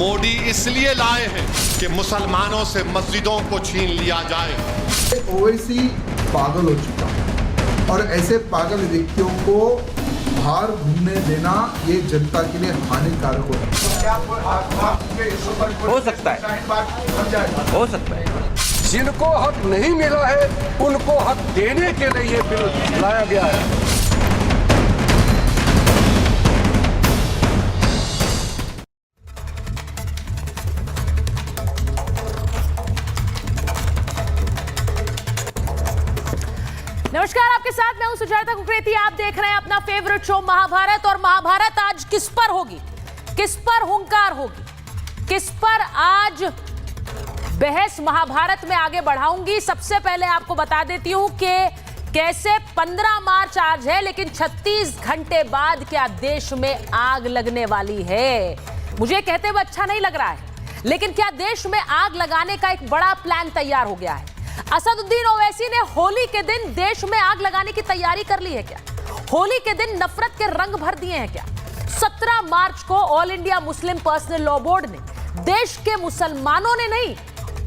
मोदी इसलिए लाए हैं कि मुसलमानों से मस्जिदों को छीन लिया जाए। ओवैसी पागल हो चुका है और ऐसे पागल व्यक्तियों को बाहर घूमने देना ये जनता के लिए हानिकारक हो सकता है, हो सकता है। जिनको हक नहीं मिला है उनको हक देने के लिए ये बिल लाया गया है। नमस्कार, आपके साथ मैं हूं सुजाता कुकरेती। आप देख रहे हैं अपना फेवरेट शो महाभारत। और महाभारत आज किस पर होगी, किस पर हुंकार होगी, किस पर आज बहस महाभारत में आगे बढ़ाऊंगी। सबसे पहले आपको बता देती हूं कि कैसे 15 मार्च आज है, लेकिन 36 घंटे बाद क्या देश में आग लगने वाली है। मुझे कहते हुए अच्छा नहीं लग रहा है, लेकिन क्या देश में आग लगाने का एक बड़ा प्लान तैयार हो गया है। असदुद्दीन ओवैसी ने होली के दिन देश में आग लगाने की तैयारी कर ली है क्या? होली के दिन नफरत के रंग भर दिए हैं क्या? 17 मार्च को all India Muslim personal law board ने, देश के मुसलमानों ने नहीं,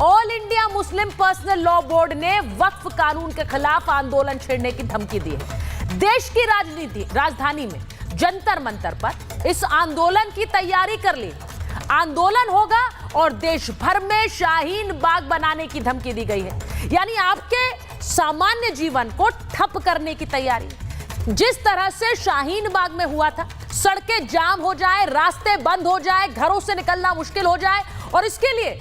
all India Muslim personal law board ने वक्फ कानून के खिलाफ आंदोलन छेड़ने की धमकी दी है। देश की राजधानी में जंतर मंतर पर इस आंदोलन की तैयारी कर ली। आंदोलन होगा और देश भर में शाहीन बाग बनाने की धमकी दी गई है, यानी आपके सामान्य जीवन को ठप करने की तैयारी। जिस तरह से शाहीन बाग में हुआ था, सड़कें जाम हो जाए, रास्ते बंद हो जाए, घरों से निकलना मुश्किल हो जाए, और इसके लिए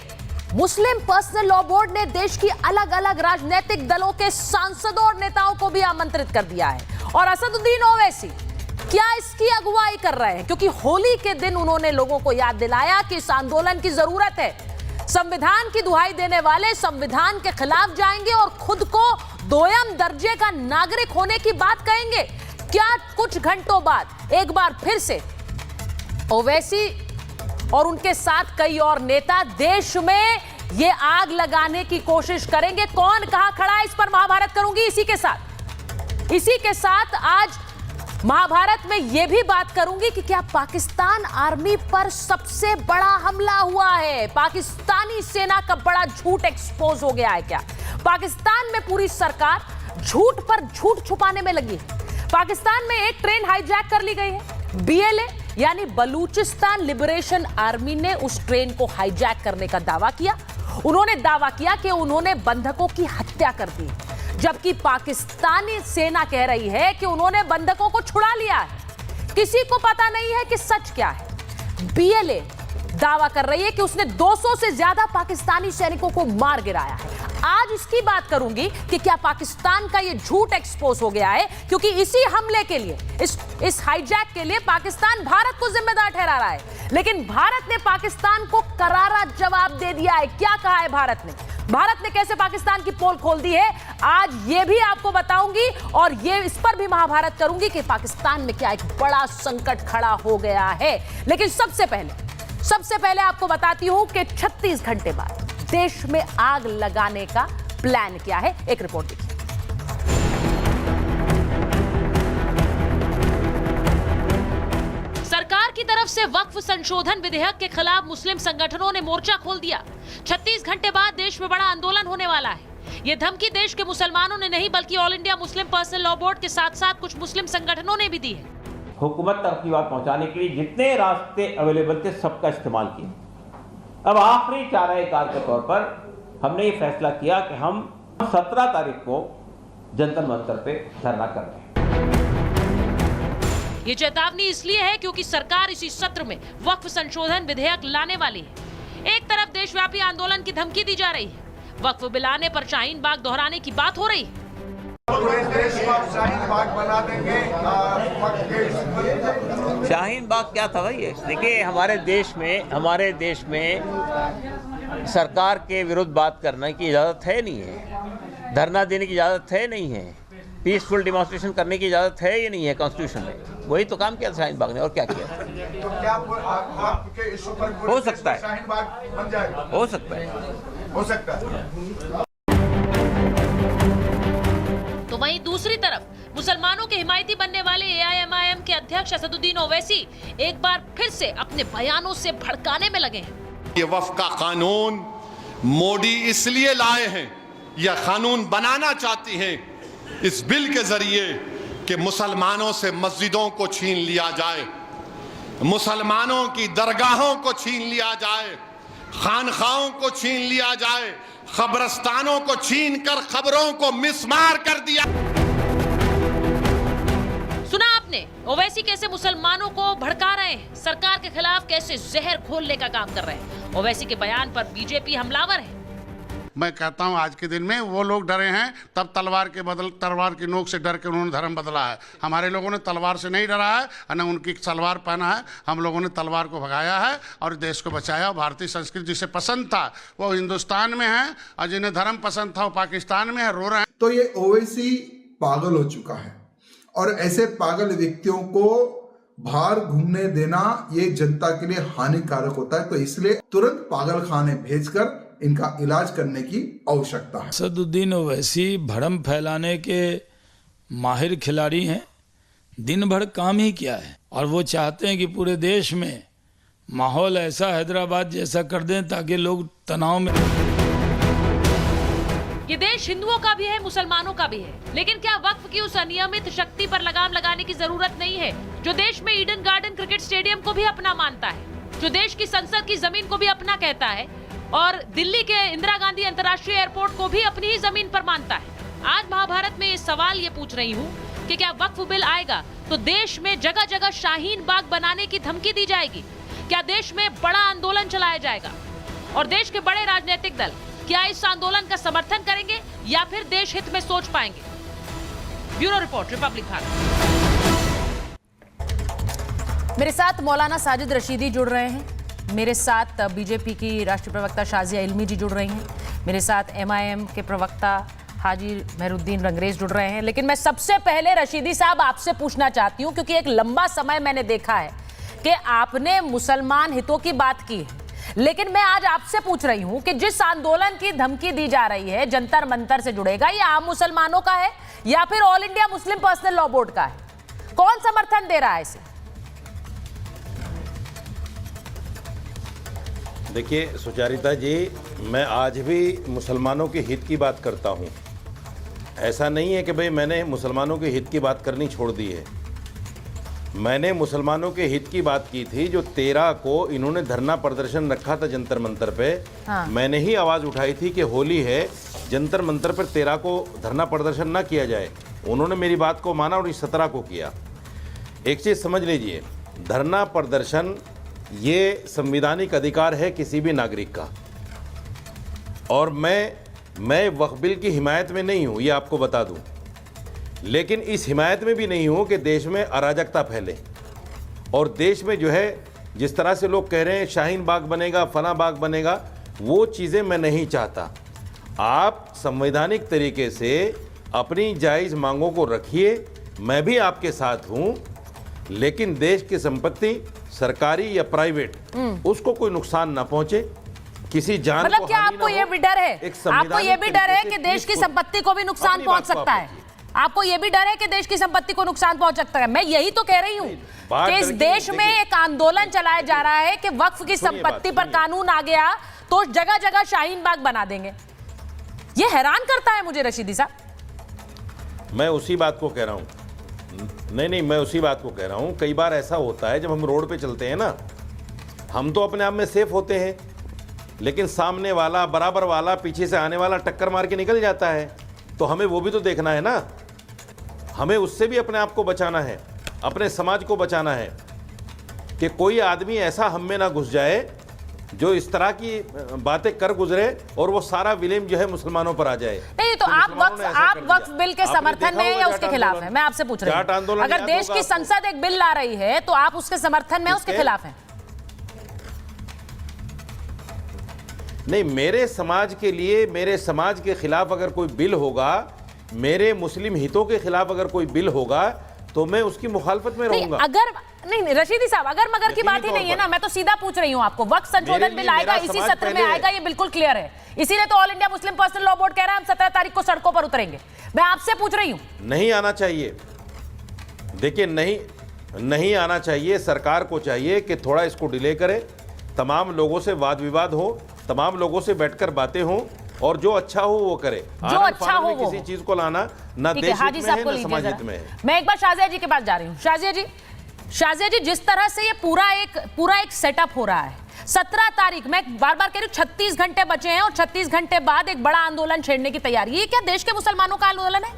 मुस्लिम पर्सनल लॉ बोर्ड ने देश की अलग अलग राजनीतिक दलों के सांसदों और नेताओं को भी आमंत्रित कर दिया है। और असदुद्दीन ओवैसी क्या इसकी अगुवाई कर रहे हैं, क्योंकि होली के दिन उन्होंने लोगों को याद दिलाया कि इस आंदोलन की जरूरत है। संविधान की दुहाई देने वाले संविधान के खिलाफ जाएंगे और खुद को दोयम दर्जे का नागरिक होने की बात कहेंगे। क्या कुछ घंटों बाद एक बार फिर से ओवैसी और उनके साथ कई और नेता देश में ये आग लगाने की कोशिश करेंगे? कौन कहां खड़ा है, इस पर महाभारत करूंगी। इसी के साथ आज महाभारत में यह भी बात करूंगी कि क्या पाकिस्तान आर्मी पर सबसे बड़ा हमला हुआ है, पाकिस्तानी सेना का बड़ा झूठ एक्सपोज हो गया है क्या? पाकिस्तान में पूरी सरकार झूठ पर झूठ छुपाने में लगी है। पाकिस्तान में एक ट्रेन हाईजैक कर ली गई है। बीएलए यानी बलूचिस्तान लिबरेशन आर्मी ने उस ट्रेन को हाईजैक करने का दावा किया। उन्होंने दावा किया कि उन्होंने बंधकों की हत्या कर दी, जबकि पाकिस्तानी सेना कह रही है कि उन्होंने बंधकों को छुड़ा लिया है। किसी को पता नहीं है कि सच क्या है। बीएलए दावा कर रही है कि उसने 200 से ज्यादा पाकिस्तानी सैनिकों को मार गिराया है। आज इसकी बात करूंगी कि क्या पाकिस्तान का यह झूठ एक्सपोज हो गया है, क्योंकि इसी हमले के लिए, इस हाईजैक के लिए पाकिस्तान भारत को जिम्मेदार ठहरा रहा है। लेकिन भारत ने पाकिस्तान को करारा जवाब दे दिया है। क्या कहा है भारत ने कैसे पाकिस्तान की पोल खोल दी है, आज ये भी आपको बताऊंगी। और ये इस पर भी महाभारत करूंगी कि पाकिस्तान में क्या एक बड़ा संकट खड़ा हो गया है। लेकिन सबसे पहले आपको बताती हूं कि 36 घंटे बाद देश में आग लगाने का प्लान क्या है। एक रिपोर्ट देखिए। सरकार की तरफ से वक्फ संशोधन विधेयक के खिलाफ मुस्लिम संगठनों ने मोर्चा खोल दिया। 36 घंटे बाद देश में बड़ा आंदोलन होने वाला है। ये धमकी देश के मुसलमानों ने नहीं, बल्कि all India Muslim personal law board के साथ साथ कुछ मुस्लिम संगठनों ने भी दी है। हुकूमत तक की बात पहुंचाने के लिए जितने रास्ते अवेलेबल थे सबका इस्तेमाल किया। अब आखिरी चाराए-कार के तौर पर हमने ये फैसला किया कि हम 17 तारीख को जंतर मंतर पे धरना कर रहे हैं। ये चेतावनी इसलिए है क्योंकि सरकार इसी सत्र में वक्फ संशोधन विधेयक लाने वाली है। एक तरफ देशव्यापी आंदोलन की धमकी दी जा रही है, वक्फ बिल आने पर शाहीन बाग दोहराने की बात हो रही है। शाहीन बाग क्या था भाई? देखिए, हमारे देश में सरकार के विरुद्ध बात करने की इजाजत है नहीं है, धरना देने की इजाजत है नहीं है, पीसफुल डिमॉन्स्ट्रेशन करने की इजाजत है ये नहीं है कॉन्स्टिट्यूशन में। वही तो काम किया था शाहीन बाग ने, और क्या किया? तो क्या आपके इस पर हो सकता है, शाहीन बाग बन जाएगा? हो सकता है, हो सकता है। तो वहीं दूसरी तरफ मुसलमानों के हिमायती बनने वाले एआईएमआईएम के अध्यक्ष असदुद्दीन ओवैसी एक बार फिर से अपने बयानों से भड़काने में लगे हैं। ये वक्फ का कानून मोदी इसलिए लाए हैं, यह कानून बनाना चाहती हैं इस बिल के जरिए कि मुसलमानों से मस्जिदों को छीन लिया जाए, मुसलमानों की दरगाहों को छीन लिया जाए, खानखाओं को छीन लिया जाए, कब्रस्तानों को छीन कर खबरों को मिसमार कर दिया। सुना आपने ओवैसी कैसे मुसलमानों को भड़का रहे हैं, सरकार के खिलाफ कैसे जहर घोलने का काम कर रहे हैं। ओवैसी के बयान पर बीजेपी हमलावर है। मैं कहता हूं आज के दिन में वो लोग डरे हैं, तब तलवार की नोक से डर के उन्होंने धर्म बदला है। हमारे लोगों ने तलवार से नहीं डरा है और न उनकी सलवार पहना है। हम लोगों ने तलवार को भगाया है और देश को बचाया। भारतीय संस्कृति जिसे पसंद था वो हिंदुस्तान में है, और जिन्हें धर्म पसंद था वो पाकिस्तान में है, रो रहे हैं। तो ये ओवैसी पागल हो चुका है, और ऐसे पागल व्यक्तियों को बाहर घूमने देना ये जनता के लिए हानिकारक होता है। तो इसलिए तुरंत पागल खाने भेजकर इनका इलाज करने की आवश्यकता है। असदुद्दीन ओवैसी भ्रम फैलाने के माहिर खिलाड़ी हैं। दिन भर काम ही किया है, और वो चाहते हैं कि पूरे देश में माहौल ऐसा हैदराबाद जैसा कर दें ताकि लोग तनाव में। ये देश हिंदुओं का भी है, मुसलमानों का भी है, लेकिन क्या वक्फ की उस अनियमित शक्ति पर लगाम लगाने की जरूरत नहीं है जो देश में ईडन गार्डन क्रिकेट स्टेडियम को भी अपना मानता है, जो देश की संसद की जमीन को भी अपना कहता है, और दिल्ली के इंदिरा गांधी अंतर्राष्ट्रीय एयरपोर्ट को भी अपनी ही जमीन पर मानता है। आज महाभारत में ये सवाल ये पूछ रही हूँ कि क्या वक्फ बिल आएगा तो देश में जगह जगह शाहीन बाग बनाने की धमकी दी जाएगी? क्या देश में बड़ा आंदोलन चलाया जाएगा? और देश के बड़े राजनीतिक दल क्या इस आंदोलन का समर्थन करेंगे या फिर देश हित में सोच पाएंगे? Bureau report, Republic Bharat. मेरे साथ मौलाना साजिद रशीदी जुड़ रहे हैं, मेरे साथ बीजेपी की राष्ट्रीय प्रवक्ता शाजिया इल्मी जी जुड़ रही हैं, मेरे साथ एमआईएम के प्रवक्ता हाजी मेहरुद्दीन रंगरेज जुड़ रहे हैं। लेकिन मैं सबसे पहले रशीदी साहब आपसे पूछना चाहती हूं, क्योंकि एक लंबा समय मैंने देखा है कि आपने मुसलमान हितों की बात की है, लेकिन मैं आज आपसे पूछ रही हूं कि जिस आंदोलन की धमकी दी जा रही है जंतर मंतर से जुड़ेगा, ये आम मुसलमानों का है या फिर all India Muslim personal law board का है? कौन समर्थन दे रहा है इसे? देखिए सुचारिता जी, मैं आज भी मुसलमानों के हित की बात करता हूं। ऐसा नहीं है कि भाई मैंने मुसलमानों के हित की बात करनी छोड़ दी है। मैंने मुसलमानों के हित की बात की थी। जो 13 को इन्होंने धरना प्रदर्शन रखा था जंतर मंतर पे, हाँ। मैंने ही आवाज़ उठाई थी कि होली है, जंतर मंतर पर 13 को धरना प्रदर्शन ना किया जाए। उन्होंने मेरी बात को माना और इस 17 को किया। एक चीज़ समझ लीजिए, धरना प्रदर्शन ये संवैधानिक अधिकार है किसी भी नागरिक का, और मैं वक्फ बिल की हिमायत में नहीं हूँ, ये आपको बता दूँ। लेकिन इस हिमायत में भी नहीं हूँ कि देश में अराजकता फैले, और देश में जो है जिस तरह से लोग कह रहे हैं शाहीन बाग बनेगा, फना बाग बनेगा, वो चीज़ें मैं नहीं चाहता। आप संवैधानिक तरीके से अपनी जायज़ मांगों को रखिए, मैं भी आपके साथ हूँ, लेकिन देश की संपत्ति सरकारी या प्राइवेट उसको कोई नुकसान ना पहुंचे, किसी जान मतलब को क्या आपको ये भी डर है, आपको ये भी डर है कि देश की संपत्ति को भी नुकसान पहुंच सकता है? आपको ये भी डर है कि देश की संपत्ति को नुकसान पहुंच सकता है? मैं यही तो कह रही हूँ कि इस देश में एक आंदोलन चलाया जा रहा है कि वक्फ की संपत्ति पर कानून आ गया तो जगह जगह शाहीन बाग बना देंगे। ये हैरान करता है मुझे रशीदी साहब। मैं उसी बात को कह रहा हूँ, नहीं, मैं उसी बात को कह रहा हूँ। कई बार ऐसा होता है जब हम रोड पे चलते हैं ना, हम तो अपने आप में सेफ होते हैं, लेकिन सामने वाला, बराबर वाला, पीछे से आने वाला टक्कर मार के निकल जाता है, तो हमें वो भी तो देखना है ना। हमें उससे भी अपने आप को बचाना है, अपने समाज को बचाना है कि कोई आदमी ऐसा हम में ना घुस जाए जो इस तरह की बातें कर गुजरे और वो सारा विलेम जो है मुसलमानों पर आ जाए। नहीं तो आप वक्फ बिल के समर्थन में या उसके खिलाफ हैं? मैं आपसे पूछ रही हूं, अगर देश की संसद एक बिल ला रही है तो आप उसके समर्थन में उसके खिलाफ हैं? नहीं, मेरे समाज के लिए, मेरे समाज के खिलाफ अगर कोई बिल होगा, मेरे मुस्लिम हितों के खिलाफ अगर कोई बिल होगा, तो मैं उसकी मुखालफत में रहूंगा। अगर नहीं रशीदी साहब, अगर मगर की बात ही नहीं है ना, मैं तो सीधा पूछ रही हूँ आपको। वक्फ संशोधन बिल आएगा, इसी सत्र में आएगा, ये बिल्कुल क्लियर है। इसीलिए तो all India Muslim personal law board कह रहा है हम 17 तारीख को सड़कों पर उतरेंगे। मैं आपसे पूछ रही हूँ। नहीं आना चाहिए, देखिए नहीं आना चाहिए। सरकार को चाहिए कि थोड़ा इसको डिले करे, तमाम लोगों से वाद विवाद हो, तमाम लोगों से बैठकर बातें हों और जो अच्छा हो वो करे। जो अच्छा हो वो किसी चीज को लाना ना देश हित में है ना समाज हित में है। मैं एक बार शाजिया जी के पास जा रही हूँ। शाजिया जी, जिस तरह से ये पूरा एक सेटअप हो रहा है, 17 तारीख, मैं बार बार कह रही हूँ 36 घंटे बचे हैं और 36 घंटे बाद एक बड़ा आंदोलन छेड़ने की तैयारी। ये क्या देश के मुसलमानों का आंदोलन है?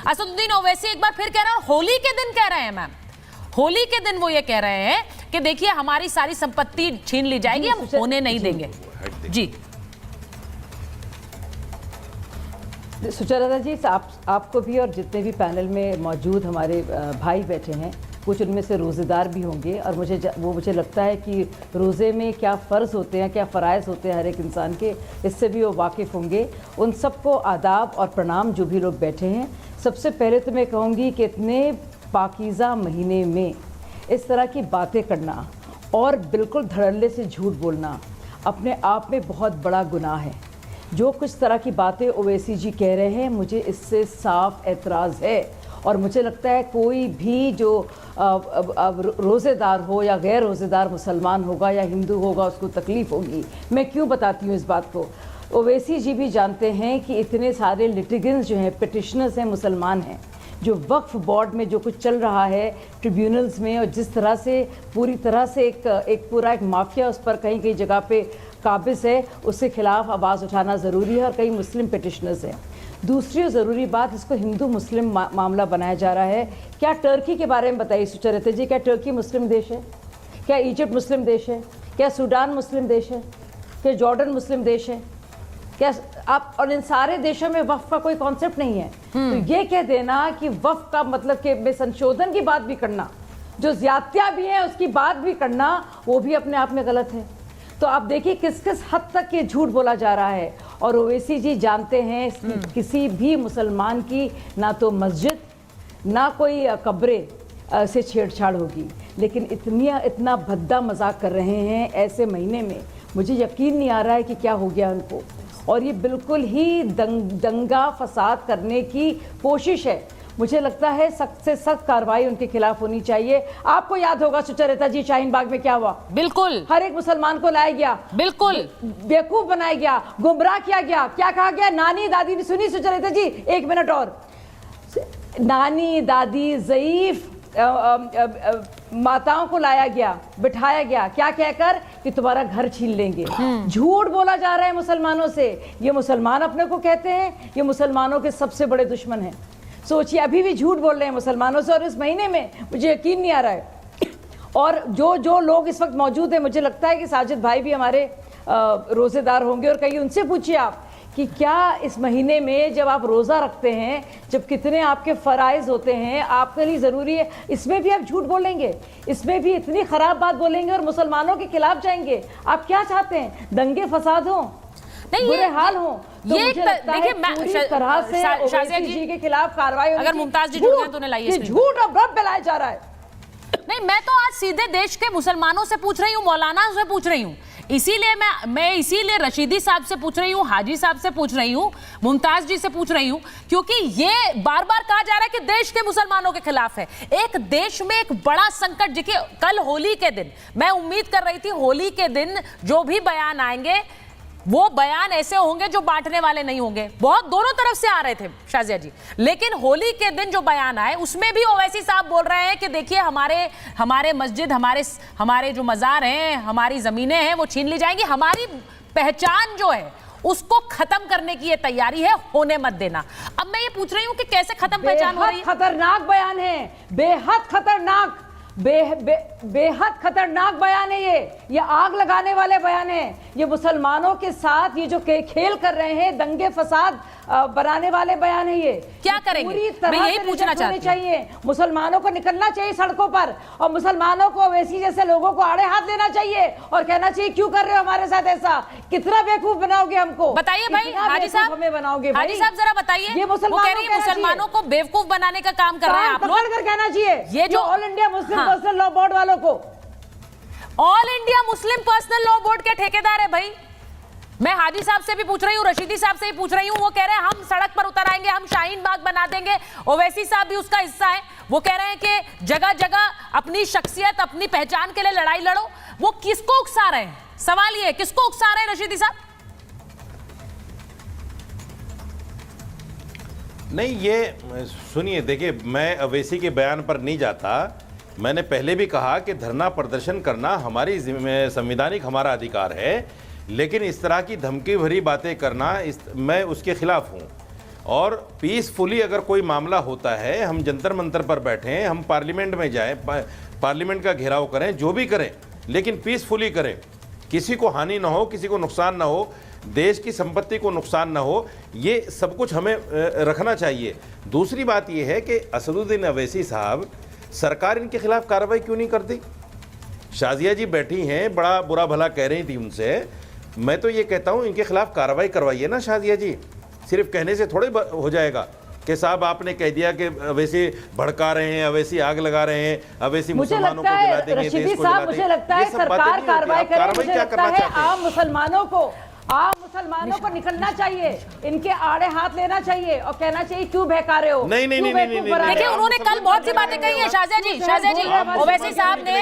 असदुद्दीन ओवैसी एक बार फिर कह रहे हैं, होली के दिन कह रहे हैं मैम, होली के दिन वो ये कह रहे हैं कि देखिए हमारी सारी संपत्ति छीन ली जाएगी, हम होने नहीं देंगे। जी सुचेता जी, आपको भी और जितने भी पैनल में मौजूद हमारे भाई बैठे हैं, कुछ उनमें से रोज़ेदार भी होंगे और मुझे लगता है कि रोज़े में क्या फ़र्ज़ होते हैं, क्या फ़राइज़ होते हैं हर एक इंसान के, इससे भी वो वाकिफ़ होंगे। उन सबको आदाब और प्रणाम जो भी लोग बैठे हैं। सबसे पहले तो मैं कहूँगी कि इतने पाकीज़ा महीने में इस तरह की बातें करना और बिल्कुल धड़ल्ले से झूठ बोलना अपने आप में बहुत बड़ा गुनाह है। जो कुछ तरह की बातें ओवैसी जी कह रहे हैं, मुझे इससे साफ एतराज़ है और मुझे लगता है कोई भी जो रोज़ेदार हो या गैर रोज़ेदार मुसलमान होगा या हिंदू होगा उसको तकलीफ़ होगी। मैं क्यों बताती हूँ इस बात को? ओवैसी जी भी जानते हैं कि इतने सारे लिटिगेंट्स जो हैं, पिटिशनर्स हैं, मुसलमान हैं, जो वक्फ बोर्ड में जो कुछ चल रहा है ट्रिब्यूनल्स में, और जिस तरह से पूरी तरह से एक पूरा माफिया उस पर कहीं कहीं जगह पे काबिज है, उसके खिलाफ आवाज़ उठाना ज़रूरी है। और कई मुस्लिम पिटिशनर्स हैं। दूसरी ज़रूरी बात, इसको हिंदू मुस्लिम मामला बनाया जा रहा है। क्या टर्की के बारे में बताइए सुचरिता जी, क्या टर्की मुस्लिम देश है? क्या इजिप्ट मुस्लिम देश है? क्या सूडान मुस्लिम देश है? क्या जॉर्डन मुस्लिम देश है? क्या आप, और इन सारे देशों में वक्फ का कोई कॉन्सेप्ट नहीं है। तो ये कह देना कि वक्फ का मतलब कि में संशोधन की बात भी करना, जो ज्यादतियाँ भी हैं उसकी बात भी करना, वो भी अपने आप में गलत है। तो आप देखिए किस किस हद तक ये झूठ बोला जा रहा है। और ओवैसी जी जानते हैं किसी भी मुसलमान की ना तो मस्जिद ना कोई कब्रें से छेड़छाड़ होगी, लेकिन इतना भद्दा मजाक कर रहे हैं ऐसे महीने में। मुझे यकीन नहीं आ रहा है कि क्या हो गया उनको, और ये बिल्कुल ही दंगा फसाद करने की कोशिश है। मुझे लगता है सख्त से सख्त कार्रवाई उनके खिलाफ होनी चाहिए। आपको याद होगा सुचरिता जी, शाहीन बाग में क्या हुआ? बिल्कुल, हर एक मुसलमान को लाया गया, बिल्कुल बेवकूफ बनाया गया, गुमराह किया गया। क्या कहा गया? नानी दादी ने सुनी सुचरिता जी, एक मिनट और, नानी दादी ज़ईफ माताओं को लाया गया, बिठाया गया, क्या कहकर कि तुम्हारा घर छीन लेंगे। झूठ बोला जा रहा है मुसलमानों से। ये मुसलमान अपने को कहते हैं, ये मुसलमानों के सबसे बड़े दुश्मन हैं। सोचिए, अभी भी झूठ बोल रहे हैं मुसलमानों से, और इस महीने में मुझे यकीन नहीं आ रहा है। और जो लोग इस वक्त मौजूद हैं, मुझे लगता है कि साजिद भाई भी हमारे रोज़ेदार होंगे, और कहीं उनसे पूछिए आप कि क्या इस महीने में जब आप रोज़ा रखते हैं, जब कितने आपके फ़राइज़ होते हैं, आपके लिए ज़रूरी है, इसमें भी आप झूठ बोलेंगे, इसमें भी इतनी ख़राब बात बोलेंगे और मुसलमानों के खिलाफ जाएंगे? आप क्या चाहते हैं? दंगे फसाद हो, बुरे हाल हो? तो ये मुझे लगता है पूरी तरह से ओवैसी जी के खिलाफ कार्रवाई होनी अगर मुमताज जी जुड़ गए तो उन्हें लाइए। ये झूठ और भ्रम फैलाया जा रहा है। नहीं, मैं तो आज सीधे देश के मुसलमानों से पूछ रही हूँ, मौलाना से पूछ रही हूँ, इसीलिए मैं इसीलिए रशीदी साहब से पूछ रही हूँ, हाजी साहब से पूछ रही हूँ, मुमताज जी से पूछ रही हूँ, क्योंकि ये बार बार कहा जा रहा है कि देश के मुसलमानों के खिलाफ है। एक देश में एक बड़ा संकट, देखिए कल होली के दिन मैं उम्मीद कर रही थी होली के दिन जो भी बयान आएंगे वो बयान ऐसे होंगे जो बांटने वाले नहीं होंगे। बहुत दोनों तरफ से आ रहे थे शाजिया जी, लेकिन होली के दिन जो बयान आए उसमें भी ओवैसी साहब बोल रहे हैं कि देखिए हमारे मस्जिद, हमारे जो मजार हैं, हमारी जमीनें हैं, वो छीन ली जाएंगी, हमारी पहचान जो है उसको खत्म करने की ये तैयारी है, होने मत देना। अब मैं ये पूछ रही हूँ कि कैसे खत्म पहचान हो रही है? खतरनाक बयान है, बेहद खतरनाक, बेहद खतरनाक बयान है ये आग लगाने वाले बयान है। ये मुसलमानों के साथ ये जो खेल कर रहे हैं, दंगे फसाद बनाने वाले बयान है। ये क्या करेंगे? पूरी तरह यही पूछना चाहती चाहिए, मुसलमानों को निकलना चाहिए सड़कों पर, और मुसलमानों को वैसी जैसे लोगों को आड़े हाथ लेना चाहिए और कहना चाहिए क्यों कर रहे हो हमारे साथ ऐसा, कितना बेवकूफ बनाओगे हमको? बताइए भाई, हाजी साहब हमें बनाओगे, हाजी साहब जरा बताइए। ये मुसलमानों को बेवकूफ बनाने का काम कर रहे हैं आप लोग, पकड़ कर कहना चाहिए ये जो all India Muslim personal law board वालों को। All India Muslim personal law board के ठेकेदार है भाई, मैं हाजी साहब से भी पूछ रही हूँ, रशीदी साहब से भी पूछ रही हूँ। वो कह रहे हैं हम सड़क पर उतर आएंगे, हम शाहीन बाग बना देंगे। ओवैसी साहब भी उसका हिस्सा है। वो कह रहे हैं कि जगह जगह अपनी शख्सियत, अपनी पहचान के लिए लड़ाई लड़ो। वो किसको उकसा रहे हैं? सवाल ये, किसको उकसा रहे हैं रशीदी साहब? नहीं, ये सुनिए, देखिए, मैं अवैसी के बयान पर नहीं जाता। मैंने पहले भी कहा कि धरना प्रदर्शन करना हमारी संवैधानिक हमारा अधिकार है, लेकिन इस तरह की धमकी भरी बातें करना मैं उसके खिलाफ हूँ। और पीसफुली अगर कोई मामला होता है, हम जंतर मंतर पर बैठें, हम पार्लियामेंट में जाएं, पार्लियामेंट का घेराव करें, जो भी करें, लेकिन पीसफुली करें, किसी को हानि ना हो, किसी को नुकसान ना हो, देश की संपत्ति को नुकसान ना हो, ये सब कुछ हमें रखना चाहिए। दूसरी बात ये है कि असदुद्दीन अवैसी साहब, सरकार इनके खिलाफ कार्रवाई क्यों नहीं करती? शाजिया जी बैठी हैं, बड़ा बुरा भला कह रही थी उनसे। मैं तो ये कहता हूँ, इनके खिलाफ कार्रवाई करवाइए ना शाजिया जी। सिर्फ कहने से थोड़े हो जाएगा कि साहब आपने कह दिया कि अवैसी भड़का रहे हैं, अवैसी आग लगा रहे हैं, अवैसी मुसलमानों को जला देंगे, देश को जला देंगे। मुझे लगता है सरकार कार्रवाई करे। मुझे लगता है आम मुसलमानों को निकलना चाहिए, इनके आड़े हाथ लेना चाहिए और कहना चाहिए क्यों बहका रहे हो। नहीं। देखिए, उन्होंने कल बहुत सी बातें कही है शाजिया जी। ओवैसी साहब ने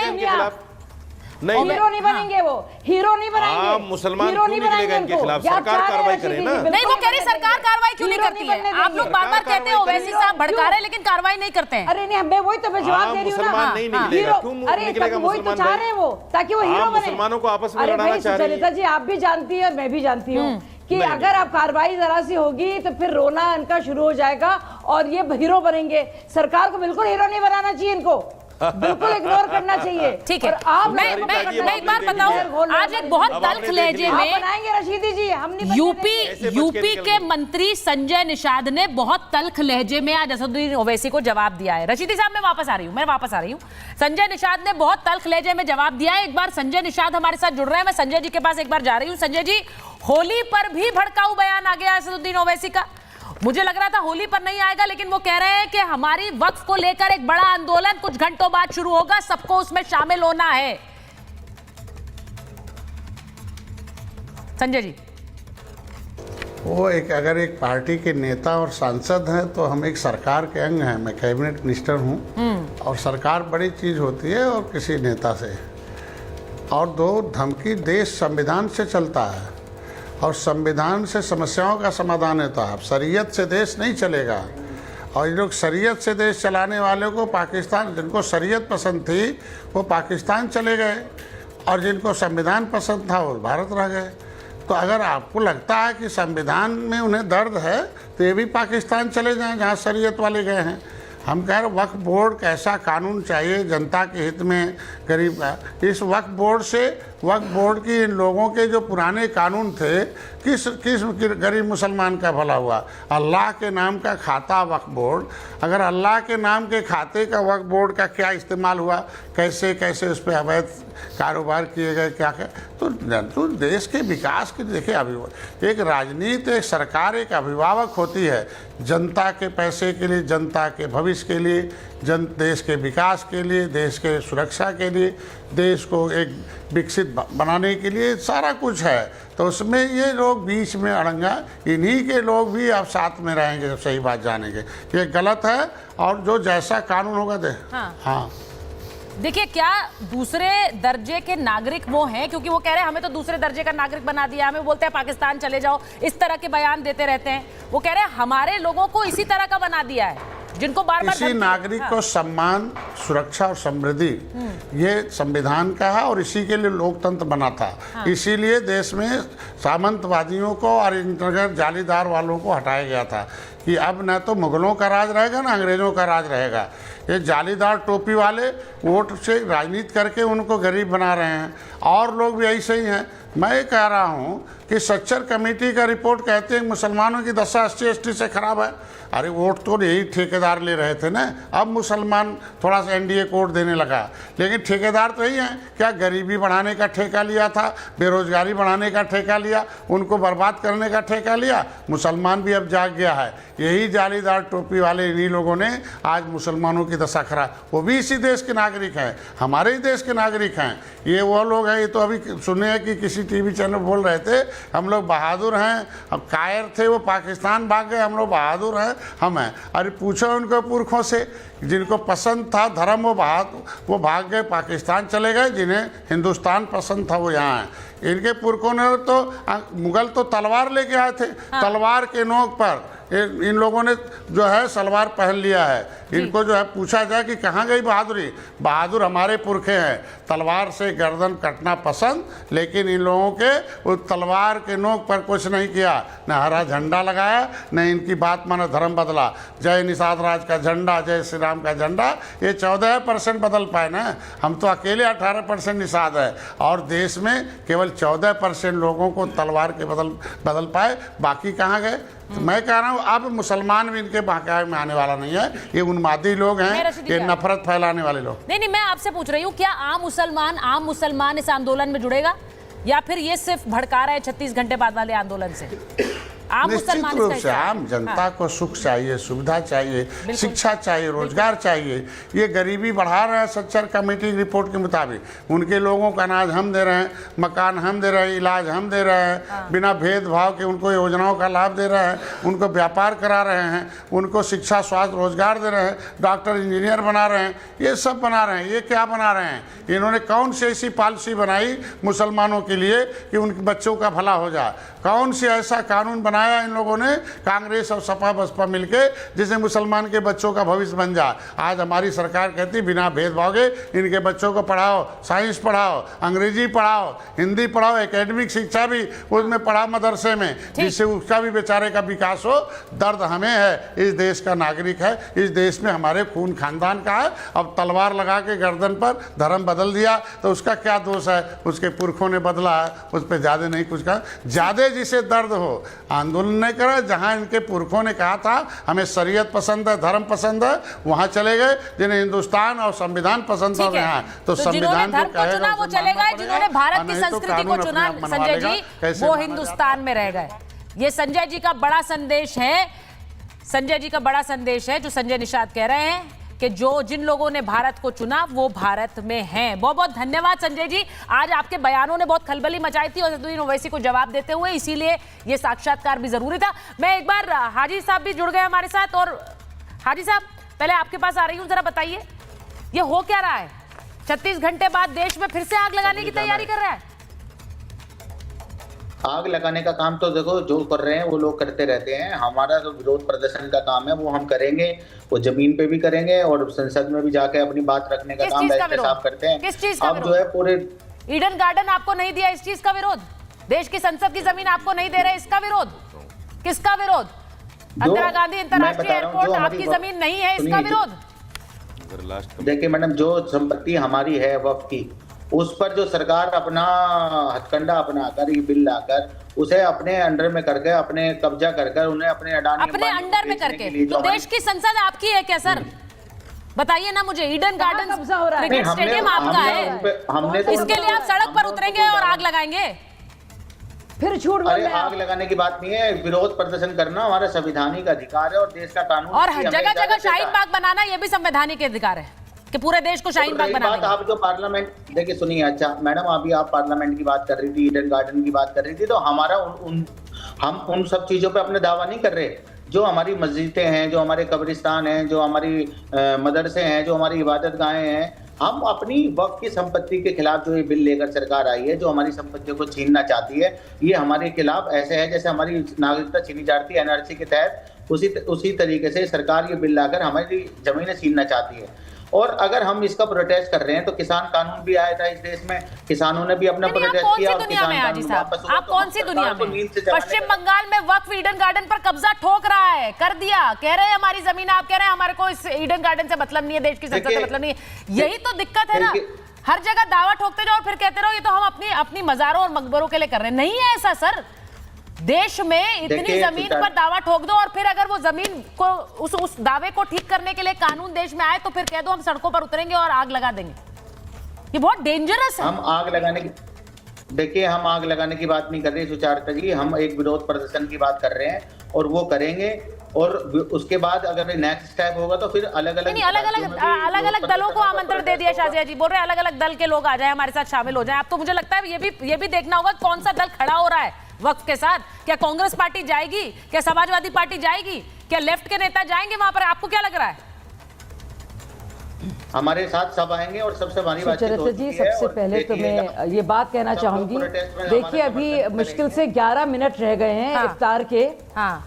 हीरो नहीं बनेंगे, वो हीरो नहीं बनेंगे। मुसलमान क्यों निकलेगा इनके खिलाफ? सरकार कार्रवाई करे ना। नहीं, वो कह रही सरकार कार्रवाई क्यों नहीं करती है? आप लोग बार बार कहते हैं ओवैसी साहब भड़का रहे, लेकिन कार्रवाई नहीं करते हैं। अरे नहीं, मैं वही तो जवाब दे रही हूँ ना। अरे वही तो चाह रहे हैं वो, ताकि वो हीरो बने। मुसलमानों को आपस में लड़ाना चाह रही है। सुचरिता जी, आप भी जानती है और मैं भी जानती हूँ कि अगर आप कार्रवाई जरा सी होगी तो फिर रोना इनका शुरू हो जाएगा और ये हीरो बनेंगे। सरकार को बिल्कुल हीरो नहीं बनाना चाहिए, इनको बिल्कुल इग्नोर करना चाहिए। ठीक है, मैं एक बार बताऊं, आज एक बहुत तल्ख लहजे में बनाएंगे रशीदी जी, हम नहीं यूपी के मंत्री संजय निषाद ने बहुत तल्ख लहजे में आज असदुद्दीन ओवैसी को जवाब दिया है। रशीदी साहब, मैं वापस आ रही हूँ। संजय निषाद ने बहुत तल्ख लहजे में जवाब दिया है। एक बार संजय निषाद हमारे साथ जुड़ रहे हैं, मैं संजय जी के पास एक बार जा रही हूँ। संजय जी, होली पर भी भड़काऊ बयान आ गया असदुद्दीन ओवैसी का। मुझे लग रहा था होली पर नहीं आएगा, लेकिन वो कह रहे हैं कि हमारी वक्फ को लेकर एक बड़ा आंदोलन कुछ घंटों बाद शुरू होगा, सबको उसमें शामिल होना है। संजय जी, वो अगर एक पार्टी के नेता और सांसद हैं तो हम एक सरकार के अंग हैं। मैं कैबिनेट मिनिस्टर हूँ और सरकार बड़ी चीज़ होती है और किसी नेता से। और दो धमकी, देश संविधान से चलता है और संविधान से समस्याओं का समाधान होता है। अब शरीयत से देश नहीं चलेगा और ये लोग शरीयत से देश चलाने वालों को पाकिस्तान, जिनको शरीयत पसंद थी वो पाकिस्तान चले गए और जिनको संविधान पसंद था वो भारत रह गए। तो अगर आपको लगता है कि संविधान में उन्हें दर्द है तो ये भी पाकिस्तान चले जाएं जहाँ शरीयत वाले गए हैं। हम कह रहे वक्फ बोर्ड कैसा कानून चाहिए जनता के हित में, गरीब का। इस वक्फ बोर्ड से, वक्फ बोर्ड की इन लोगों के जो पुराने कानून थे, किस गरीब मुसलमान का भला हुआ? अल्लाह के नाम का खाता वक्फ बोर्ड, अगर अल्लाह के नाम के खाते का वक्फ बोर्ड का क्या इस्तेमाल हुआ, कैसे कैसे उस पर अवैध कारोबार किए गए, क्या क्या। तो देश के विकास के देखिए, एक राजनीति, एक सरकार एक अभिभावक होती है जनता के पैसे के लिए, जनता के भविष्य के लिए, देश के विकास के लिए, देश के सुरक्षा के लिए, देश को एक विकसित बनाने के लिए सारा कुछ है। तो उसमें ये लोग बीच में अड़ंगा, इन्हीं के लोग भी अब साथ में रहेंगे जब सही बात जानेंगे। ये गलत है और जो जैसा कानून होगा हाँ। देखिए, क्या दूसरे दर्जे के नागरिक वो हैं? क्योंकि वो कह रहे हैं हमें तो दूसरे दर्जे का नागरिक बना दिया, हमें बोलते हैं पाकिस्तान चले जाओ, इस तरह के बयान देते रहते हैं। वो कह रहे हैं हमारे लोगों को इसी तरह का बना दिया है, जिनको बार-बार किसी नागरिक को सम्मान, सुरक्षा और समृद्धि ये संविधान का है और इसी के लिए लोकतंत्र बना था। इसीलिए देश में सामंतवादियों को और इन जालीदार वालों को हटाया गया था कि अब न तो मुगलों का राज रहेगा ना अंग्रेजों का राज रहेगा। ये जालीदार टोपी वाले वोट से राजनीति करके उनको गरीब बना रहे हैं और लोग भी ऐसे ही हैं। मैं कह रहा हूँ कि सच्चर कमेटी का रिपोर्ट कहते हैं मुसलमानों की दशा SC/ST से खराब है। अरे वोट तो यही ठेकेदार ले रहे थे ना, अब मुसलमान थोड़ा सा NDA कोड देने लगा, लेकिन ठेकेदार तो यही हैं। क्या गरीबी बढ़ाने का ठेका लिया था, बेरोजगारी बढ़ाने का ठेका लिया, उनको बर्बाद करने का ठेका लिया। मुसलमान भी अब जाग गया है। यही जालीदार टोपी वाले इन्हीं लोगों ने आज मुसलमानों की दशा खराब, वो भी इसी देश के नागरिक हैं, हमारे ही देश के नागरिक हैं। ये वो लोग हैं, ये तो अभी सुने हैं कि किसी टीवी चैनल बोल रहे थे हम लोग बहादुर हैं, अब कायर थे वो पाकिस्तान भाग गए, हम लोग बहादुर हैं, हम हैं। अरे पूछो उनको पुरखों से, जिनको पसंद था धर्म वो भाग गए पाकिस्तान चले गए, जिन्हें हिंदुस्तान पसंद था वो यहाँ हैं। इनके पुरखों ने तो मुगल तो तलवार लेके आए थे, तलवार के नोक पर इन लोगों ने जो है सलवार पहन लिया है। इनको जो है पूछा जाए कि कहाँ गई बहादुरी, बहादुर हमारे पुरखे हैं, तलवार से गर्दन कटना पसंद, लेकिन इन लोगों के उस तलवार के नोक पर कुछ नहीं किया, न हरा झंडा लगाया, न इनकी बात माना धर्म बदला। जय निषाद राज का झंडा, जय श्री राम का झंडा, ये 14% बदल पाए ना, हम तो अकेले 18% निषाद है, और देश में केवल 14% लोगों को तलवार के बदल पाए, बाकी कहाँ गए। तो मैं कह रहा हूँ अब मुसलमान भी इनके बहकावे में आने वाला नहीं है, ये उन्मादी लोग हैं, ये नफरत फैलाने वाले लोग। नहीं, मैं आपसे पूछ रही हूँ, क्या आम मुसलमान इस आंदोलन में जुड़ेगा, या फिर ये सिर्फ भड़का रहा है 36 घंटे बाद वाले आंदोलन से? निश्चित रूप से आम जनता को सुख चाहिए, सुविधा चाहिए, शिक्षा चाहिए, रोजगार चाहिए। ये गरीबी बढ़ा रहे हैं सच्चर कमेटी की रिपोर्ट के मुताबिक। उनके लोगों का अनाज हम दे रहे हैं, मकान हम दे रहे हैं, इलाज हम दे रहे हैं, बिना भेदभाव के उनको योजनाओं का लाभ दे रहे हैं, उनको व्यापार करा रहे हैं, उनको शिक्षा, स्वास्थ्य, रोजगार दे रहे हैं, डॉक्टर इंजीनियर बना रहे हैं, ये सब बना रहे हैं। ये क्या बना रहे हैं? इन्होंने कौन सी ऐसी पॉलिसी बनाई मुसलमानों के लिए कि उनके बच्चों का भला हो जाए? कौन सी ऐसा कानून बनाया इन लोगों ने, कांग्रेस और सपा बसपा मिलके, जिससे मुसलमान के बच्चों का भविष्य बन जाए? आज हमारी सरकार कहती बिना भेदभाव के इनके बच्चों को पढ़ाओ, साइंस पढ़ाओ, अंग्रेजी पढ़ाओ, हिंदी पढ़ाओ, एकेडमिक शिक्षा भी उसमें पढ़ाओ मदरसे में, जिससे उसका भी बेचारे का विकास हो। दर्द हमें है, इस देश का नागरिक है, इस देश में हमारे खून खानदान का है। अब तलवार लगा के गर्दन पर धर्म बदल दिया तो उसका क्या दोष है? उसके पुरखों ने बदला है, उस पर ज़्यादा नहीं कुछ कहा। ज़्यादा जिसे दर्द हो आंदोलन नहीं करा, जहां इनके पुरखों ने कहा था हमें शरीयत पसंद है, धर्म पसंद है, वहां चले गए। जिन्हें हिंदुस्तान और संविधान पसंद है यहाँ, तो संविधान जो कहेगा वो चले गए, जिन्होंने भारत की संस्कृति को चुना संजय जी, वो हिंदुस्तान में रह गए। ये संजय जी का बड़ा संदेश है, संजय जी का बड़ा संदेश है जो संजय निषाद कह रहे हैं कि जिन लोगों ने भारत को चुना वो भारत में हैं। बहुत बहुत धन्यवाद संजय जी, आज आपके बयानों ने बहुत खलबली मचाई थी और असदुद्दीन ओवैसी को जवाब देते हुए, इसीलिए ये साक्षात्कार भी जरूरी था। मैं एक बार हाजी साहब भी जुड़ गए हमारे साथ, और हाजी साहब पहले आपके पास आ रही हूँ, जरा बताइए ये हो क्या रहा है? 36 घंटे बाद देश में फिर से आग लगाने की तैयारी कर रहा है। आग लगाने का काम तो देखो जो कर रहे हैं वो लोग करते रहते हैं। हमारा जो विरोध प्रदर्शन का काम है वो हम करेंगे, वो जमीन पे भी करेंगे और संसद में भी जाके अपनी बात रखने का काम वैसे साफ करते हैं। किस चीज का अब जो है पूरे ईडन गार्डन आपको नहीं दिया, इस चीज का विरोध? देश की संसद की जमीन आपको नहीं दे रहे, इसका विरोध? किसका विरोध? इंदिरा गांधी अंतर्राष्ट्रीय एयरपोर्ट आपकी जमीन नहीं है, इसका विरोध? देखिए मैडम, जो संपत्ति हमारी है वक्फ की, उस पर जो सरकार अपना हथकंडा अपनाकर ये बिल लाकर उसे अपने अंडर में करके, अपने कब्जा कर उन्हें अपने अपने अंडर में करके, तो देश की संसद आपकी है क्या सर? बताइए ना मुझे। ईडन गार्डन कब्जा हो रहा है, क्रिकेट स्टेडियम आपका है, हमने तो इसके लिए आप सड़क पर उतरेंगे और आग लगाएंगे? फिर झूठ बोल अरे रहे हैं आग लगाने की बात नहीं है, विरोध प्रदर्शन करना हमारा संवैधानिक अधिकार है और देश का कानून, और जगह जगह शाहीन बाग बनाना ये भी संवैधानिक अधिकार है कि पूरे देश को शाहीन बाग बनाना। आप जो पार्लियामेंट, देखिए सुनिए, अच्छा मैडम अभी आप पार्लियामेंट की बात कर रही थी, ईडन गार्डन की बात कर रही थी, तो हमारा हम उन सब चीजों पे अपने दावा नहीं कर रहे। जो हमारी मस्जिदें हैं, जो हमारे कब्रिस्तान हैं, जो हमारी मदरसे हैं, जो हमारी इबादत गाहें हैं, हम अपनी वक्फ की संपत्ति के खिलाफ जो ये बिल लेकर सरकार आई है, जो हमारी संपत्तियों को छीनना चाहती है, ये हमारे खिलाफ ऐसे है जैसे हमारी नागरिकता छीनी जाती है एनआरसी के तहत, उसी तरीके से सरकार ये बिल लाकर हमारी जमीनें छीनना चाहती है। और अगर हम इसका प्रोटेस्ट कर रहे हैं तो किसान कानून भी आया था इस देश में, किसानों ने भी अपना प्रोटेस्ट किया। आप कौन सी दुनिया में हाजी साहब, आप कौन सी दुनिया में? पश्चिम बंगाल में वक्फ ईडन गार्डन पर कब्जा ठोक रहा है, कर दिया, कह रहे हैं हमारी जमीन, आप कह रहे हैं हमारे को इस ईडन गार्डन से मतलब नहीं है, देश की संसद से मतलब नहीं है। यही तो दिक्कत है ना, हर जगह दावा ठोकते जाओ और फिर कहते रहो ये तो हम अपनी मजारों और मकबरों के लिए कर रहे हैं। नहीं है ऐसा सर, देश में इतनी जमीन पर दावा ठोक दो और फिर अगर वो जमीन को उस दावे को ठीक करने के लिए कानून देश में आए तो फिर कह दो हम सड़कों पर उतरेंगे और आग लगा देंगे। ये बहुत डेंजरस है। हम आग लगाने की, देखिए हम आग लगाने की बात नहीं कर रहे सुचारिता जी, हम एक विरोध प्रदर्शन की बात कर रहे हैं और वो करेंगे, और उसके बाद अगर नेक्स्ट स्टेप होगा तो फिर अलग अलग दलों को आमंत्रण दे दिया शाजिया जी, बोल रहे हैं अलग अलग दल के लोग आ जाए, हमारे साथ शामिल हो जाए। अब तो मुझे लगता है ये भी देखना होगा कौन सा दल खड़ा हो रहा है वक्फ के साथ। क्या कांग्रेस पार्टी जाएगी, क्या समाजवादी पार्टी जाएगी, क्या लेफ्ट के नेता जाएंगे वहां पर? आपको क्या लग रहा है? हमारे साथ सब आएंगे और सबसे बड़ी सुचरिता जी, सबसे पहले तो मैं ये बात कहना चाहूंगी, देखिए अभी मुश्किल से 11 मिनट रह गए हैं इफ्तार के,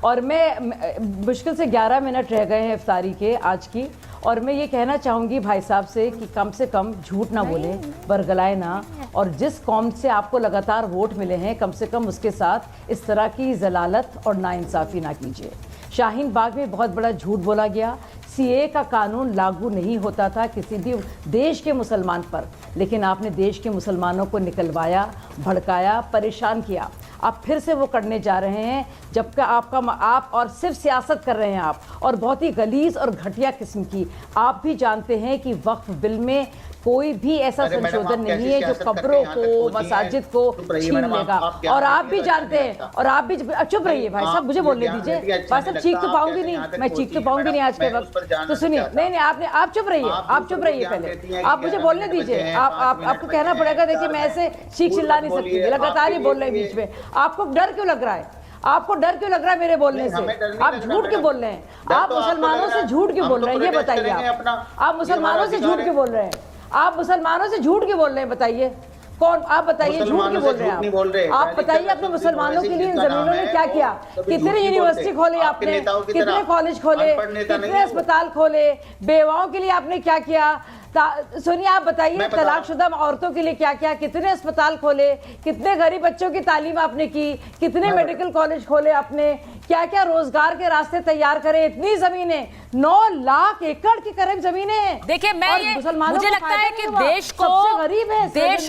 और मैं मुश्किल से 11 मिनट रह गए हैं इफ्तारी के आज की, और मैं ये कहना चाहूंगी भाई साहब से कम झूठ ना बोले, बरगलाए ना, और जिस कौम से आपको लगातार वोट मिले हैं कम से कम उसके साथ इस तरह की जलालत और नाइंसाफी ना कीजिए। शाहीन बाग में बहुत बड़ा झूठ बोला गया, सीए का कानून लागू नहीं होता था किसी भी देश के मुसलमान पर, लेकिन आपने देश के मुसलमानों को निकलवाया, भड़काया, परेशान किया। आप फिर से वो करने जा रहे हैं, जबकि आप और सिर्फ सियासत कर रहे हैं आप, और बहुत ही गलीज और घटिया किस्म की। आप भी जानते हैं कि वक्फ बिल में कोई भी ऐसा संशोधन नहीं है जो कब्रों को, मसाजिद को छीन लेगा, और आप भी जानते हैं, और आप भी चुप रहिए भाई साहब, मुझे बोलने दीजिए भाई साहब, चीख तो पाऊंगी नहीं मैं, चीख तो पाऊंगी नहीं आज के वक्त, तो सुनिए, नहीं आप चुप रहिए पहले, आप मुझे बोलने दीजिए। आपको कहना पड़ेगा, देखिए मैं ऐसे चीख चिल्ला नहीं सकती, लगातार ही बोल रहे हैं बीच में। आपको डर क्यों लग रहा है? आपको डर क्यों लग रहा है मेरे बोलने से? आप झूठ क्यों बोल रहे हैं? आप मुसलमानों से झूठ क्यों बोल रहे हैं, ये बताइए। आप मुसलमानों से झूठ क्यों बोल रहे हैं? आप मुसलमानों से झूठ क्यों बोल रहे हैं, बताइए कौन? आप बताइए झूठ क्यों बोल रहे हैं आप बताइए अपने मुसलमानों के लिए इन जमीनों ने क्या किया? कितने यूनिवर्सिटी खोले आपने, कितने कॉलेज खोले, कितने अस्पताल खोले, बेवाओं के लिए आपने क्या किया? सुनिए, आप बताइए तलाकशुदा औरतों के लिए क्या क्या, कितने अस्पताल खोले, कितने गरीब बच्चों की तालीम आपने की, कितने मेडिकल कॉलेज खोले आपने, क्या क्या रोजगार के रास्ते तैयार करे। इतनी जमीनें, 9 लाख एकड़ की करीब जमीनें हैं। देखिए मुझे लगता है कि देश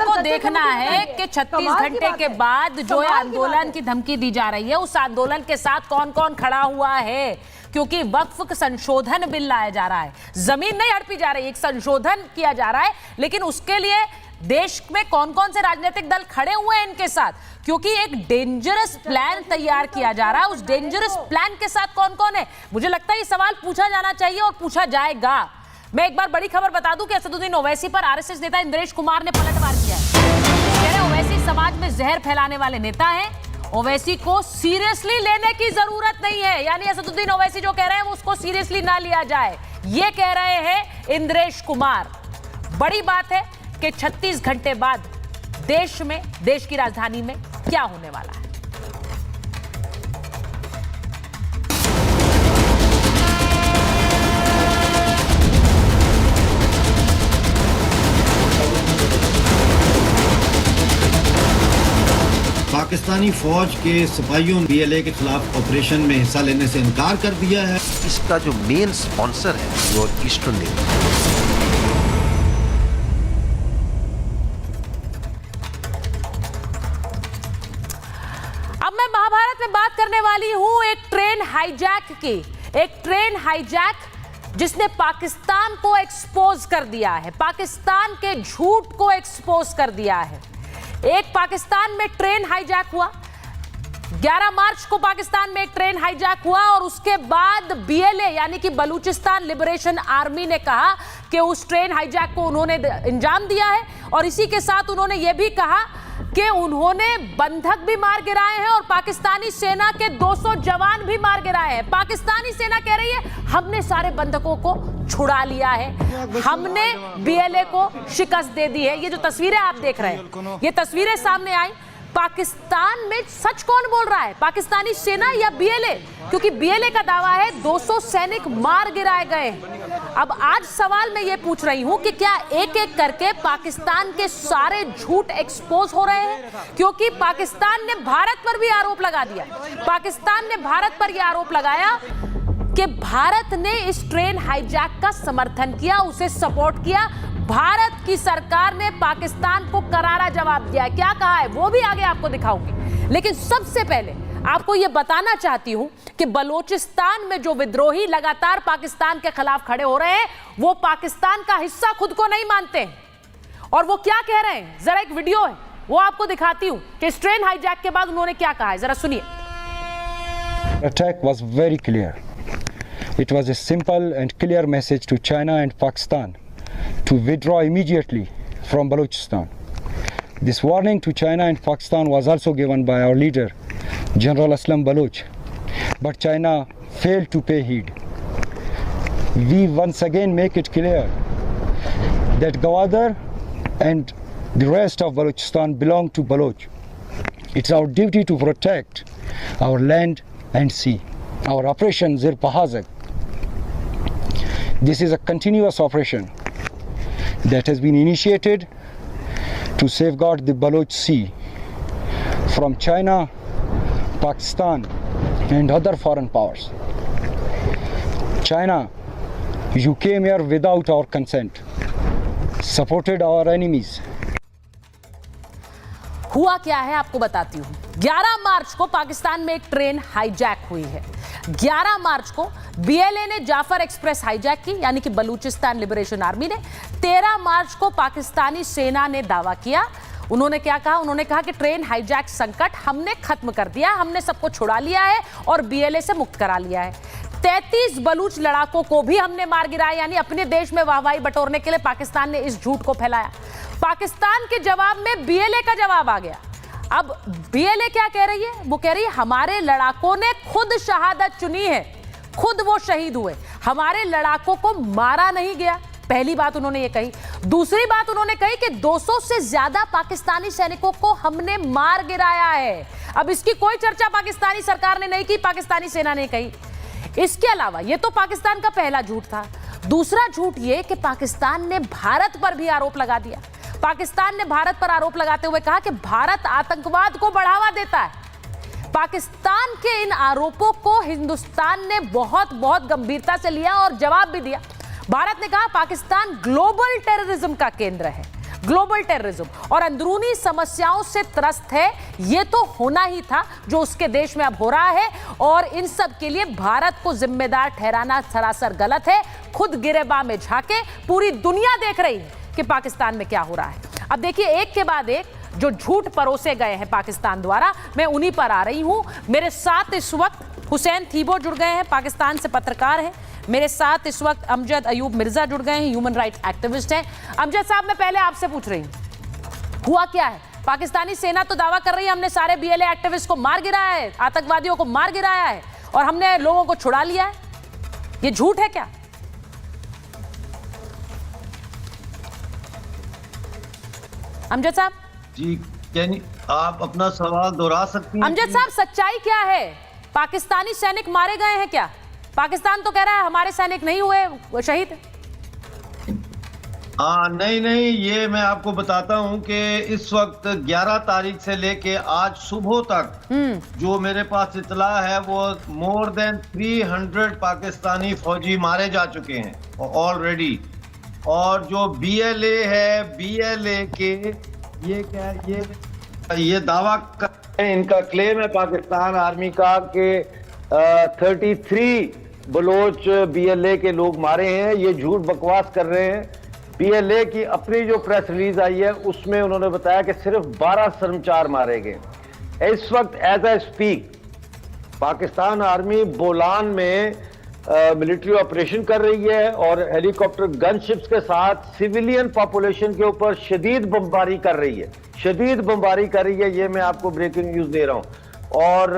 को देखना है कि 36 घंटे के बाद जो आंदोलन की धमकी दी जा रही है, उस आंदोलन के साथ कौन कौन खड़ा हुआ है, क्योंकि वक्फ संशोधन बिल लाया जा रहा है, जमीन नहीं हड़पी जा रही, एक संशोधन किया जा रहा है, लेकिन उसके लिए देश में कौन कौन से राजनीतिक दल खड़े हुए हैं इनके साथ, क्योंकि एक डेंजरस प्लान तैयार किया जा रहा है। उस डेंजरस प्लान के साथ कौन कौन है, मुझे लगता है ये सवाल पूछा जाना चाहिए और पूछा जाएगा। मैं एक बार बड़ी खबर बता दूं कि असदुद्दीन ओवैसी पर आरएसएस नेता इंद्रेश कुमार ने पलटवार किया है। ओवैसी समाज में जहर फैलाने वाले नेता हैं, ओवैसी को सीरियसली लेने की जरूरत नहीं है, यानी असदुद्दीन ओवैसी जो कह रहे हैं वो उसको सीरियसली ना लिया जाए, ये कह रहे हैं इंद्रेश कुमार। बड़ी बात है कि 36 घंटे बाद देश में, देश की राजधानी में क्या होने वाला है। पाकिस्तानी फौज के सिपाहियों ने बीएलए के खिलाफ ऑपरेशन में हिस्सा लेने से इनकार कर दिया है। इसका जो मेन स्पॉन्सर है वो ईस्टर्न नेवी। अब मैं महाभारत में बात करने वाली हूं एक ट्रेन हाईजैक की, एक ट्रेन हाईजैक जिसने पाकिस्तान को एक्सपोज कर दिया है, पाकिस्तान के झूठ को एक्सपोज कर दिया है। एक पाकिस्तान में ट्रेन हाईजैक हुआ, 11 मार्च को पाकिस्तान में एक ट्रेन हाईजैक हुआ, और उसके बाद बीएलए यानी कि बलूचिस्तान लिबरेशन आर्मी ने कहा कि उस ट्रेन हाईजैक को उन्होंने अंजाम दिया है, और इसी के साथ उन्होंने यह भी कहा कि उन्होंने बंधक भी मार गिराए हैं और पाकिस्तानी सेना के 200 जवान भी मार गिराए हैं। पाकिस्तानी सेना कह रही है हमने सारे बंधकों को छुड़ा लिया है, हमने बीएलए को शिकस्त दे दी है। ये जो तस्वीरें आप देख रहे हैं, ये तस्वीरें सामने आई, पाकिस्तान में सच कौन बोल रहा है, पाकिस्तानी सेना या बीएलए? क्योंकि बीएलए का दावा है 200 सैनिक मार गिराए गए। अब आज सवाल मैं ये पूछ रही हूं कि क्या एक एक करके पाकिस्तान के सारे झूठ एक्सपोज हो रहे हैं? क्योंकि पाकिस्तान ने भारत पर भी आरोप लगा दिया, पाकिस्तान ने भारत पर यह आरोप लगाया कि भारत ने इस ट्रेन हाईजैक का समर्थन किया, उसे सपोर्ट किया। भारत की सरकार ने पाकिस्तान को करारा जवाब दिया। क्या कहा है वो भी आगे आपको दिखाऊंगी, लेकिन सबसे पहले आपको यह बताना चाहती हूं कि बलूचिस्तान में जो विद्रोही लगातार पाकिस्तान के खिलाफ खड़े हो रहे हैं, वो पाकिस्तान का हिस्सा खुद को नहीं मानते, और वो क्या कह रहे हैं, जरा एक वीडियो है वो आपको दिखाती हूं कि इस ट्रेन हाईजैक के बाद उन्होंने क्या कहा है, जरा सुनिए। Attack was very clear. It was a simple and clear message to China and Pakistan to withdraw immediately from Balochistan. This warning to China and Pakistan was also given by our leader, General Aslam Baloch, but China failed to pay heed. We once again make it clear that Gwadar and the rest of Balochistan belong to Baloch. It's our duty to protect our land and sea. Our operation Zir Pahazak. This is a continuous operation that has been initiated to safeguard the Baloch Sea from China, Pakistan and other foreign powers. China, you came here without our consent, supported our enemies. हुआ क्या है आपको बताती हूँ। 11 मार्च को पाकिस्तान में एक train hijack हुई है। 11 मार्च को बीएलए ने जाफर एक्सप्रेस हाईजैक की, यानी कि बलूचिस्तान लिबरेशन आर्मी ने। 13 मार्च को पाकिस्तानी सेना ने दावा किया। उन्होंने क्या कहा? उन्होंने कहा कि ट्रेन हाईजैक संकट हमने खत्म कर दिया, हमने सबको छुड़ा लिया है और बीएलए से मुक्त करा लिया है। 33 बलूच लड़ाकों को भी हमने मार गिराया, यानी अपने देश में वाहवाही बटोरने के लिए पाकिस्तान ने इस झूठ को फैलाया। पाकिस्तान के जवाब में बीएलए का जवाब आ गया। अब बीएलए क्या कह रही है? वो कह रही है हमारे लड़ाकों ने खुद शहादत चुनी है, खुद वो शहीद हुए, हमारे लड़ाकों को मारा नहीं गया। पहली बात उन्होंने ये कही। दूसरी बात उन्होंने कही कि 200 से ज्यादा पाकिस्तानी सैनिकों को हमने मार गिराया है। अब इसकी कोई चर्चा पाकिस्तानी सरकार ने नहीं की, पाकिस्तानी सेना ने कही। इसके अलावा ये तो पाकिस्तान का पहला झूठ था। दूसरा झूठ ये कि पाकिस्तान ने भारत पर भी आरोप लगा दिया। पाकिस्तान ने भारत पर आरोप लगाते हुए कहा कि भारत आतंकवाद को बढ़ावा देता है। पाकिस्तान के इन आरोपों को हिंदुस्तान ने बहुत गंभीरता से लिया और जवाब भी दिया। भारत ने कहा पाकिस्तान ग्लोबल टेररिज्म का केंद्र है, ग्लोबल टेररिज्म, और अंदरूनी समस्याओं से त्रस्त है। यह तो होना ही था जो उसके देश में अब हो रहा है, और इन सब के लिए भारत को जिम्मेदार ठहराना सरासर गलत है। खुद गिरेबान में झांके पूरी दुनिया देख रही है कि पाकिस्तान में क्या हो रहा है। अब देखिए, एक के बाद एक जो झूठ परोसे गए हैं पाकिस्तान द्वारा, मैं उन्हीं पर आ रही हूं। मेरे साथ इस वक्त हुसैन थीबो जुड़ गए हैं, पाकिस्तान से पत्रकार हैं। मेरे साथ इस वक्त अमजद अयूब मिर्जा जुड़ गए हैं, ह्यूमन राइट्स एक्टिविस्ट हैं। अमजद साहब, मैं पहले आपसे पूछ रही हूं, हुआ क्या है? पाकिस्तानी सेना तो दावा कर रही है हमने सारे बीएलए एक्टिविस्ट को मार गिराया है, आतंकवादियों को मार गिराया है और हमने लोगों को छुड़ा लिया है। ये झूठ है क्या? अमजद साहब जी, आप अपना सवाल दोहरा सकती हैं? अमजद साहब, सच्चाई क्या है? पाकिस्तानी सैनिक मारे गए हैं क्या? पाकिस्तान तो कह रहा है हमारे सैनिक नहीं हुए शहीद। नहीं, ये मैं आपको बताता हूं कि इस वक्त 11 तारीख से लेके आज सुबह तक जो मेरे पास इतला है वो मोर देन 300 पाकिस्तानी फौजी मारे जा चुके हैं ऑलरेडी। और जो बीएलए है, बीएलए के ये दावा कर, इनका क्लेम है पाकिस्तान आर्मी का कि 33 बलोच बीएलए के लोग मारे हैं। ये झूठ बकवास कर रहे हैं। बीएलए की अपनी जो प्रेस रिलीज आई है उसमें उन्होंने बताया कि सिर्फ 12 कर्मचारी मारे गए। इस वक्त as a speak Pakistan army Bolan में मिलिट्री ऑपरेशन कर रही है और हेलीकॉप्टर गनशिप्स के साथ सिविलियन पॉपुलेशन के ऊपर शदीद बमबारी कर रही है, शदीद बमबारी कर रही है। ये मैं आपको ब्रेकिंग न्यूज दे रहा हूं। और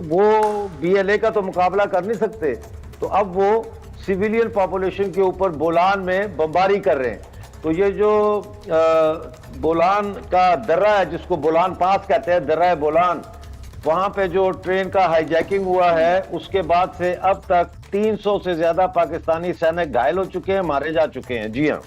वो बीएलए का तो मुकाबला कर नहीं सकते, तो अब वो सिविलियन पॉपुलेशन के ऊपर बोलान में बमबारी कर रहे हैं। तो ये जो बोलान का दर्रा है, जिसको बोलान पास कहते हैं, दर्रा बोलान, वहां पे जो ट्रेन का हाईजैकिंग हुआ है उसके बाद से अब तक 300 से ज्यादा पाकिस्तानी सैनिक घायल हो चुके हैं, मारे जा चुके हैं। जी हाँ,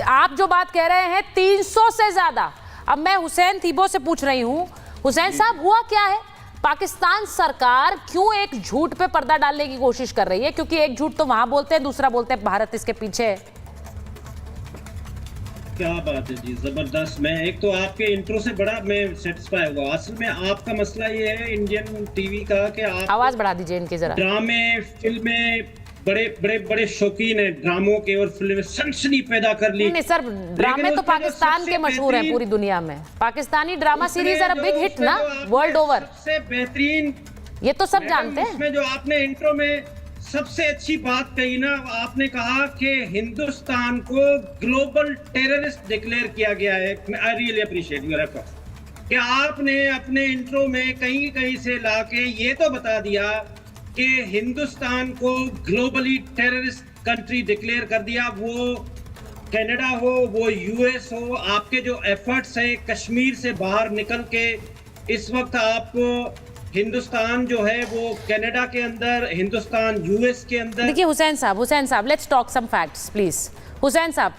आप जो बात कह रहे हैं 300 से ज्यादा। अब मैं हुसैन थीबो से पूछ रही हूं, हुसैन साहब, हुआ क्या है? पाकिस्तान सरकार क्यों एक झूठ पे पर्दा डालने की कोशिश कर रही है? क्योंकि एक झूठ तो वहां बोलते हैं, दूसरा बोलते हैं भारत इसके पीछे है। क्या बात है जी, जबरदस्त। मैं एक तो आपके इंट्रो से बड़ा मैं सेटिस्फाई हुआ। असल में आपका मसला ये है इंडियन टीवी का कि आप आवाज बढ़ा दीजिए इनकी जरा। ड्रामे, फिल्में, बड़े शौकीन है ड्रामों के और फिल्में सनसनी पैदा कर ली। नहीं सर, ड्रामे तो पाकिस्तान के मशहूर हैं पूरी दुनिया में। Pakistani drama series are a big hit ना वर्ल्ड ओवर। सबसे बेहतरीन ये तो सब जानते हैं। इसमें जो आपने इंट्रो में सबसे अच्छी बात कही ना, आपने कहा कि हिंदुस्तान को ग्लोबल टेररिस्ट डिक्लेयर किया गया है। I really appreciate your effort कि आपने अपने इंट्रो में कहीं कहीं से लाके ये तो बता दिया कि हिंदुस्तान को ग्लोबली टेररिस्ट कंट्री डिक्लेयर कर दिया। वो कनाडा हो, वो यूएस हो, आपके जो एफर्ट्स हैं कश्मीर से बाहर निकल के इस वक्त आपको हिंदुस्तान जो है वो कनाडा के अंदर, हिंदुस्तान यूएस के अंदर। देखिए हुसैन साहब let's talk some facts please. Hussain साहब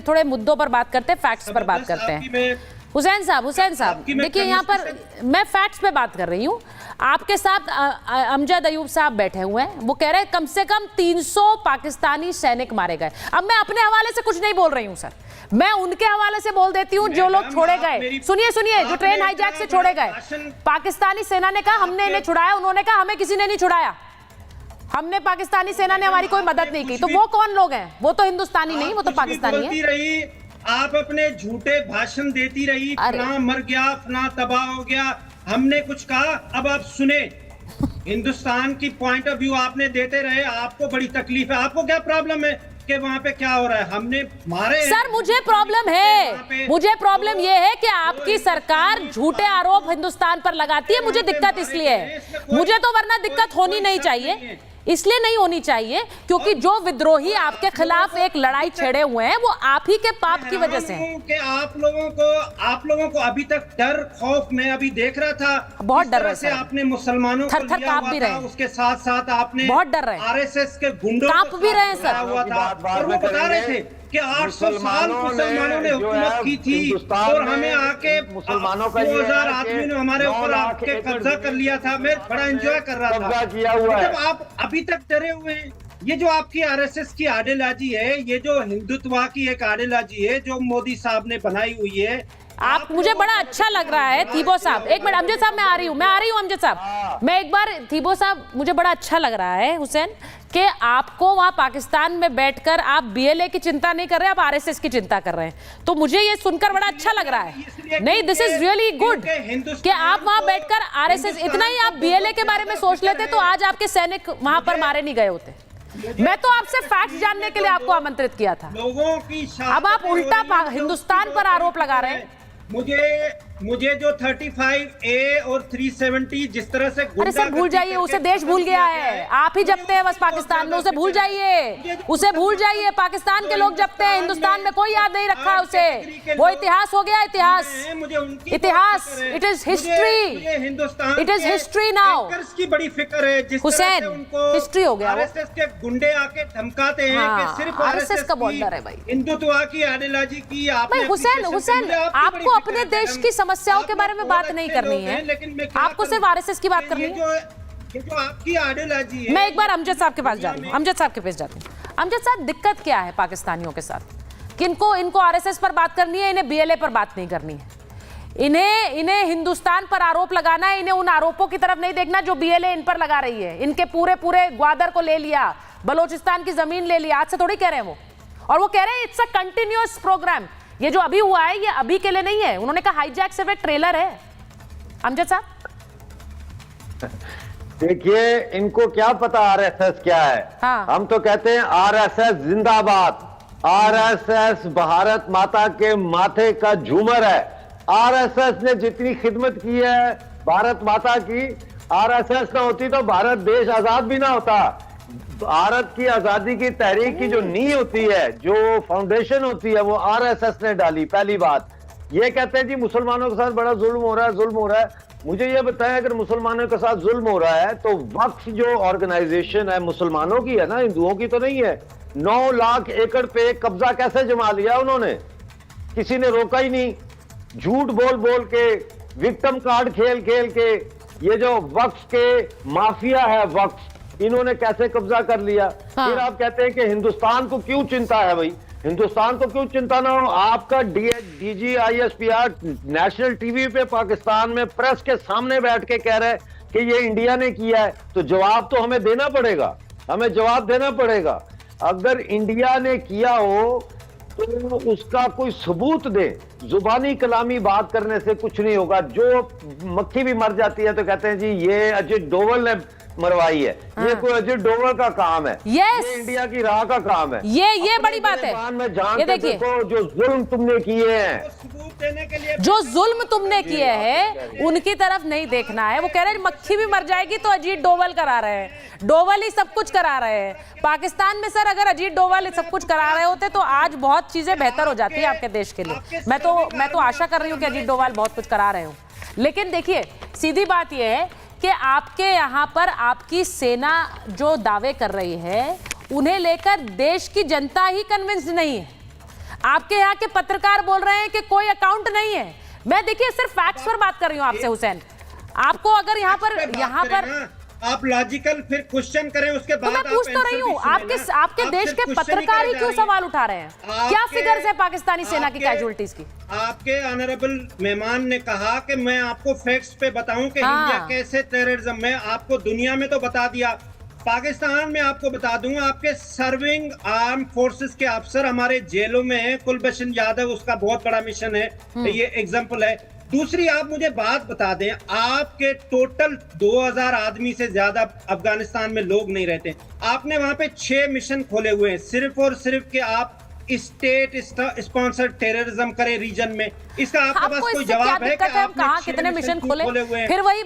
थोड़े मुद्दों पर बात करते हैं, फैक्ट्स पर बात करते हैं। हुसैन साहब देखिए यहाँ पर मैं फैक्ट्स पे बात कर रही हूँ। आपके साथ अमजद अयूब साहब बैठे हुए हैं, वो कह रहे हैं कम से कम 300 पाकिस्तानी सैनिक मारे गए। अब मैं अपने हवाले से कुछ नहीं बोल रही हूँ सर, मैं उनके हवाले से बोल देती हूँ जो लोग छोड़े गए। सुनिए जो ट्रेन हाईजैक से छोड़े गए, पाकिस्तानी सेना ने कहा हमने इन्हें छुड़ाया, उन्होंने कहा हमें किसी ने नहीं छुड़ाया, हमने पाकिस्तानी सेना ने हमारी कोई मदद नहीं की। तो वो कौन लोग हैं? वो तो हिंदुस्तानी नहीं, वो तो पाकिस्तानी है। आप अपने झूठे भाषण देती रही, फलां मर गया, फलां तबाह हो गया, हमने कुछ कहा। अब आप सुने, हिंदुस्तान की पॉइंट ऑफ व्यू आपने देते रहे। आपको बड़ी तकलीफ है, आपको क्या प्रॉब्लम है कि वहाँ पे क्या हो रहा है? हमने मारे सर, मुझे प्रॉब्लम है, मुझे प्रॉब्लम ये है कि आपकी सरकार झूठे आरोप हिंदुस्तान पर लगाती है। मुझे दिक्कत इसलिए है, मुझे तो वरना दिक्कत होनी नहीं चाहिए, इसलिए नहीं होनी चाहिए क्योंकि जो विद्रोही आपके खिलाफ एक लड़ाई छेड़े हुए हैं वो आप ही के पाप की वजह से हैं। कि आप लोगों को अभी तक डर खौफ में अभी देख रहा था, बहुत डर रहे से आपने मुसलमानों को थर-थर कांप भी रहे, उसके साथ साथ आपने बहुत डर रहे, आरएसएस के गुंडों कांप भी रहे सर। और वो बता रहे थे कि 800 साल मुसलमानों ने हुकूमत की थी और हमें आके 2000 आदमी ने हमारे ऊपर आके कब्जा कर लिया था। मैं बड़ा एंजॉय कर रहा था। जब आप अभी तक डरे हुए हैं, ये जो आपकी आरएसएस की आइडियोलॉजी है, ये जो हिंदुत्व की एक आइडियोलॉजी है जो मोदी साहब ने बनाई हुई है, आप मुझे बड़ा अच्छा लग रहा है थीबो साहब। एक मिनट अमजद साहब, मैं आ रही हूँ अमजद साहब, मैं एक बार थीबो साहब, मुझे बड़ा अच्छा लग रहा है हुसैन कि आपको वहां पाकिस्तान में बैठकर आप बीएलए की चिंता नहीं कर रहे, आप आरएसएस की चिंता कर रहे हैं। तो मुझे ये सुनकर बड़ा अच्छा लग रहा है। नहीं, दिस इज रियली गुड कि आप वहां बैठकर आरएसएस, इतना ही आप बीएलए के बारे में सोच लेते तो आज आपके सैनिक वहां पर मारे नहीं गए होते। मैं तो आपसे फैक्ट जानने के लिए आपको आमंत्रित किया था, अब आप उल्टा हिंदुस्तान पर आरोप लगा रहे हैं। मुझे जो 35A और 370 जिस तरह से, अरे सर भूल जाइए, उसे देश भूल गया है, आप ही जपते हैं बस पाकिस्तान में, उसे भूल जाइए, उसे भूल जाइए। पाकिस्तान के लोग जपते हैं, हिंदुस्तान में कोई याद नहीं रखा है उसे। वो इतिहास हो गया, इतिहास, it is history, it is history now. की बड़ी फिक्र है जिस हुसैन, हिस्ट्री हो गया। आरएसएस के गुंडे आके धमकाते हैं कि सिर्फ आरएसएस का बहुत डर है भाई, हिंदुत्व की आइडियोलॉजी की। हुसैन आपको अपने देश की समस्याओं के बारे में बात नहीं करनी है, आपको सिर्फ आरएसएस की बात करनी है। जो आपकी आइडियोलॉजी है। मैं एक बार अमजद साहब के पास जा रही हूँ, अमजद साहब दिक्कत क्या है पाकिस्तानियों के साथ? इनको आरएसएस पर बात करनी है, इन्हें बीएलए पर बात नहीं करनी है, इन्हें हिंदुस्तान पर आरोप लगाना है, इन्हें उन आरोपों की तरफ नहीं देखना जो बीएलए इन पर लगा रही है। इनके पूरे ग्वादर को ले लिया, बलोचिस्तान की जमीन ले लिया, आज से थोड़ी कह रहे हैं और वो कह रहे हैं इट्स अ कंटिन्यूअस प्रोग्राम। ये जो अभी हुआ है ये अभी के लिए नहीं है, उन्होंने कहा हाईजैक सिर्फ एक ट्रेलर है। अमजद साहब देखिए, इनको क्या पता आरएसएस क्या है। हाँ। हम तो कहते हैं आरएसएस जिंदाबाद, आरएसएस भारत माता के माथे का झूमर है। आरएसएस ने जितनी खिदमत की है भारत माता की, आरएसएस ना होती तो भारत देश आजाद भी ना होता। भारत की आजादी की तहरीक की जो नींव होती है, जो फाउंडेशन होती है, वो आरएसएस ने डाली। पहली बात ये कहते हैं जी मुसलमानों के साथ बड़ा जुल्म हो रहा है, मुझे ये बताएं अगर मुसलमानों के साथ जुल्म हो रहा है तो वक्फ जो ऑर्गेनाइजेशन है मुसलमानों की है ना, हिंदुओं की तो नहीं है। 9 लाख एकड़ पे कब्जा कैसे जमा लिया उन्होंने? किसी ने रोका ही नहीं। झूठ बोल के, विक्टिम कार्ड खेल के ये जो वक्फ के माफिया है, वक्फ, इन्होंने कैसे कब्जा कर लिया। हाँ। फिर आप कहते हैं कि हिंदुस्तान को क्यों चिंता है? भाई हिंदुस्तान को क्यों चिंता ना हो? आपका डीजी ISPR नेशनल टीवी पे पाकिस्तान में प्रेस के सामने बैठ के कह रहे हैं कि ये इंडिया ने किया है, तो जवाब तो हमें देना पड़ेगा, हमें जवाब देना पड़ेगा। अगर इंडिया ने किया हो तो उसका कोई सबूत दे। जुबानी कलामी बात करने से कुछ नहीं होगा। जो मक्खी भी मर जाती है तो कहते हैं जी ये अजित डोवल ने मरवाई है। ये कोई अजित डोवल का काम है, ये इंडिया की राह का काम है। ये बड़ी बात है। ये देखिए जो जुल्म तुमने किए हैं, जो जुल्म तुमने किए हैं उनकी तरफ नहीं देखना है। वो कह रहे हैं मक्खी भी मर जाएगी तो अजीत डोवल करा रहे हैं, डोवल ही सब कुछ करा रहे हैं। पाकिस्तान में सर अगर अजीत डोवल सब कुछ करा रहे होते तो आज बहुत चीजें बेहतर हो जाती है आपके देश के लिए। मैं तो आशा कर रही हूँ कि अजीत डोवल बहुत कुछ करा रहे हो। लेकिन देखिए सीधी बात यह है कि आपके यहाँ पर आपकी सेना जो दावे कर रही है उन्हें लेकर देश की जनता ही कन्विंस्ड नहीं है। आपके यहाँ के पत्रकार बोल रहे हैं कि कोई अकाउंट नहीं है। मैं देखिए सिर्फ फैक्ट्स पर बात कर रही हूँ आपसे हुसैन। आपको अगर यहाँ पर आप लॉजिकल फिर क्वेश्चन करें उसके बाद। तो मैं पूछ तो रही हूँ आपके देश के पत्रकार ही क्यों सवाल उठा रहे हैं? क्या फिगर्स है पाकिस्तानी सेना की कैजुअल्टीज की? आपके ऑनरेबल मेहमान ने कहा कि मैं आपको फैक्ट्स पे बताऊं कि इंडिया कैसे टेररिज्म में, आपको दुनिया में तो बता दिया, पाकिस्तान में आपको बता दूं। आपके सर्विंग आर्म फोर्सेस के अफसर हमारे जेलों में हैं। कुलभूषण यादव उसका बहुत बड़ा मिशन है, ये एग्जांपल है। दूसरी आप मुझे बात बता दें, आपके टोटल 2000 आदमी से ज्यादा अफगानिस्तान में लोग नहीं रहते। आपने वहां पे 6 मिशन खोले हुए हैं सिर्फ और सिर्फ कि आप स्टेट स्पॉन्सर्ड टेररिज्म करे रीजन में। इसका आपके पास कोई जवाब है कि आपने कहाँ कितने मिशन खोले हुए हैं? फिर वही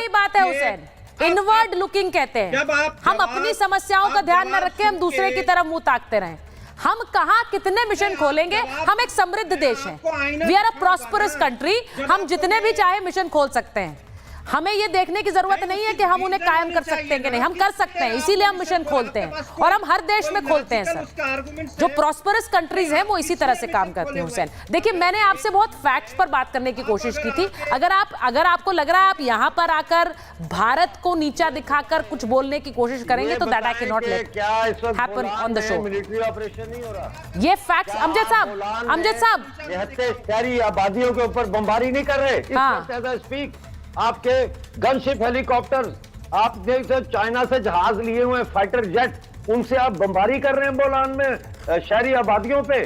बात है हुसैन, इनवर्ड लुकिंग कहते हैं। हम अपनी समस्याओं का ध्यान न रखें, हम दूसरे की तरफ मुंह ताकते रहें। हम कहां कितने मिशन खोलेंगे? हम एक समृद्ध देश हैं, we are a prosperous country. हम जितने भी चाहे मिशन खोल सकते हैं। हमें ये देखने की जरूरत नहीं है कि हम उन्हें कायम कर सकते हैं कि नहीं, हम कर सकते हैं, इसीलिए हम मिशन खोलते हैं और हम हर देश में खोलते हैं सर। जो प्रॉस्परस कंट्रीज हैं वो इसी तरह से काम करती हैं हुसैन। देखिए मैंने आपसे बहुत फैक्ट्स पर बात करने की कोशिश की थी। अगर आपको लग रहा है आप यहाँ पर आकर भारत को नीचा दिखाकर कुछ बोलने की कोशिश करेंगे तो that I can not let happen on the show. Military operation नहीं हो रहा, ये फैक्ट्स। अमजद साहब शहरी आबादियों के ऊपर बमबारी नहीं कर रहे। आपके गनशिप हेलीकॉप्टर, आपने चाइना से जहाज लिए हुए फाइटर जेट, उनसे आप बमबारी कर रहे हैं बोलान में शहरी आबादियों पे।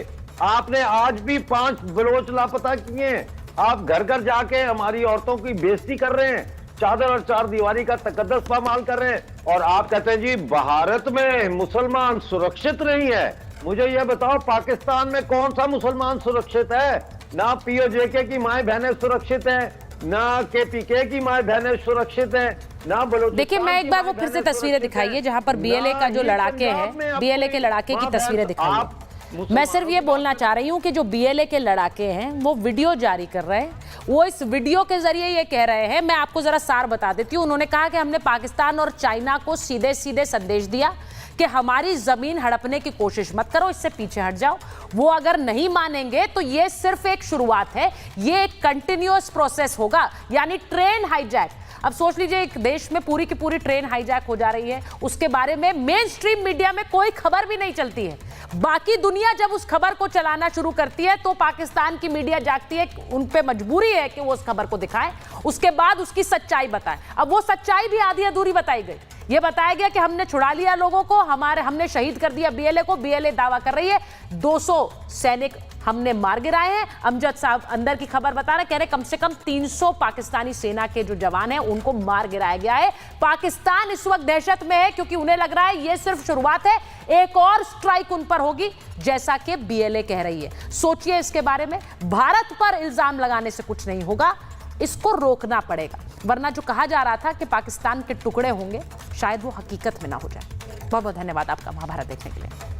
आपने आज भी 5 बलोच लापता किए हैं। आप घर घर जाके हमारी औरतों की बेइज्जती कर रहे हैं, चादर और चार दीवारी का तकद्दस पामाल कर रहे हैं। और आप कहते हैं जी भारत में मुसलमान सुरक्षित नहीं है। मुझे यह बताओ पाकिस्तान में कौन सा मुसलमान सुरक्षित है? ना पीओजेके की माए बहनें सुरक्षित हैं, ना केपीके की माए बहनें सुरक्षित हैं, ना बलोचिस्तान। देखिए मैं एक बार वो फिर से तस्वीरें दिखाइए जहां पर बीएलए का जो लड़ाके हैं, बीएलए के लड़ाके की तस्वीरें दिखाइए। मैं सिर्फ ये बोलना चाह रही हूं कि जो बीएलए के लड़ाके हैं वो वीडियो जारी कर रहे हैं। वो इस वीडियो के जरिए ये कह रहे हैं, मैं आपको जरा सार बता देती हूं। उन्होंने कहा कि हमने पाकिस्तान और चाइना को सीधे सीधे संदेश दिया कि हमारी जमीन हड़पने की कोशिश मत करो, इससे पीछे हट जाओ। वो अगर नहीं मानेंगे तो ये सिर्फ एक शुरुआत है, ये एक कंटिन्यूअस प्रोसेस होगा, यानी ट्रेन हाईजैक। अब सोच लीजिए एक देश में पूरी की पूरी ट्रेन हाईजैक हो जा रही है, उसके बारे में मेन स्ट्रीम मीडिया में कोई खबर भी नहीं चलती है। बाकी दुनिया जब उस खबर को चलाना शुरू करती है तो पाकिस्तान की मीडिया जागती है, उन पे मजबूरी है कि वो उस खबर को दिखाएं, उसके बाद उसकी सच्चाई बताएं। अब वो सच्चाई भी आधी अधूरी बताई गई। ये बताया गया कि हमने छुड़ा लिया लोगों को, हमने शहीद कर दिया बीएलए को। बीएलए दावा कर रही है 200 सैनिक हमने मार गिराए हैं। अमजद साहब अंदर की खबर बता रहे, कह रहे कम से कम 300 पाकिस्तानी सेना के जो जवान हैं उनको मार गिराया गया है। पाकिस्तान इस वक्त दहशत में है क्योंकि उन्हें लग रहा है ये सिर्फ शुरुआत है, एक और स्ट्राइक उन पर होगी, जैसा कि बीएलए कह रही है। सोचिए इसके बारे में। भारत पर इल्जाम लगाने से कुछ नहीं होगा, इसको रोकना पड़ेगा, वरना जो कहा जा रहा था कि पाकिस्तान के टुकड़े होंगे शायद वो हकीकत में ना हो जाए। बहुत बहुत धन्यवाद आपका महाभारत देखने के लिए।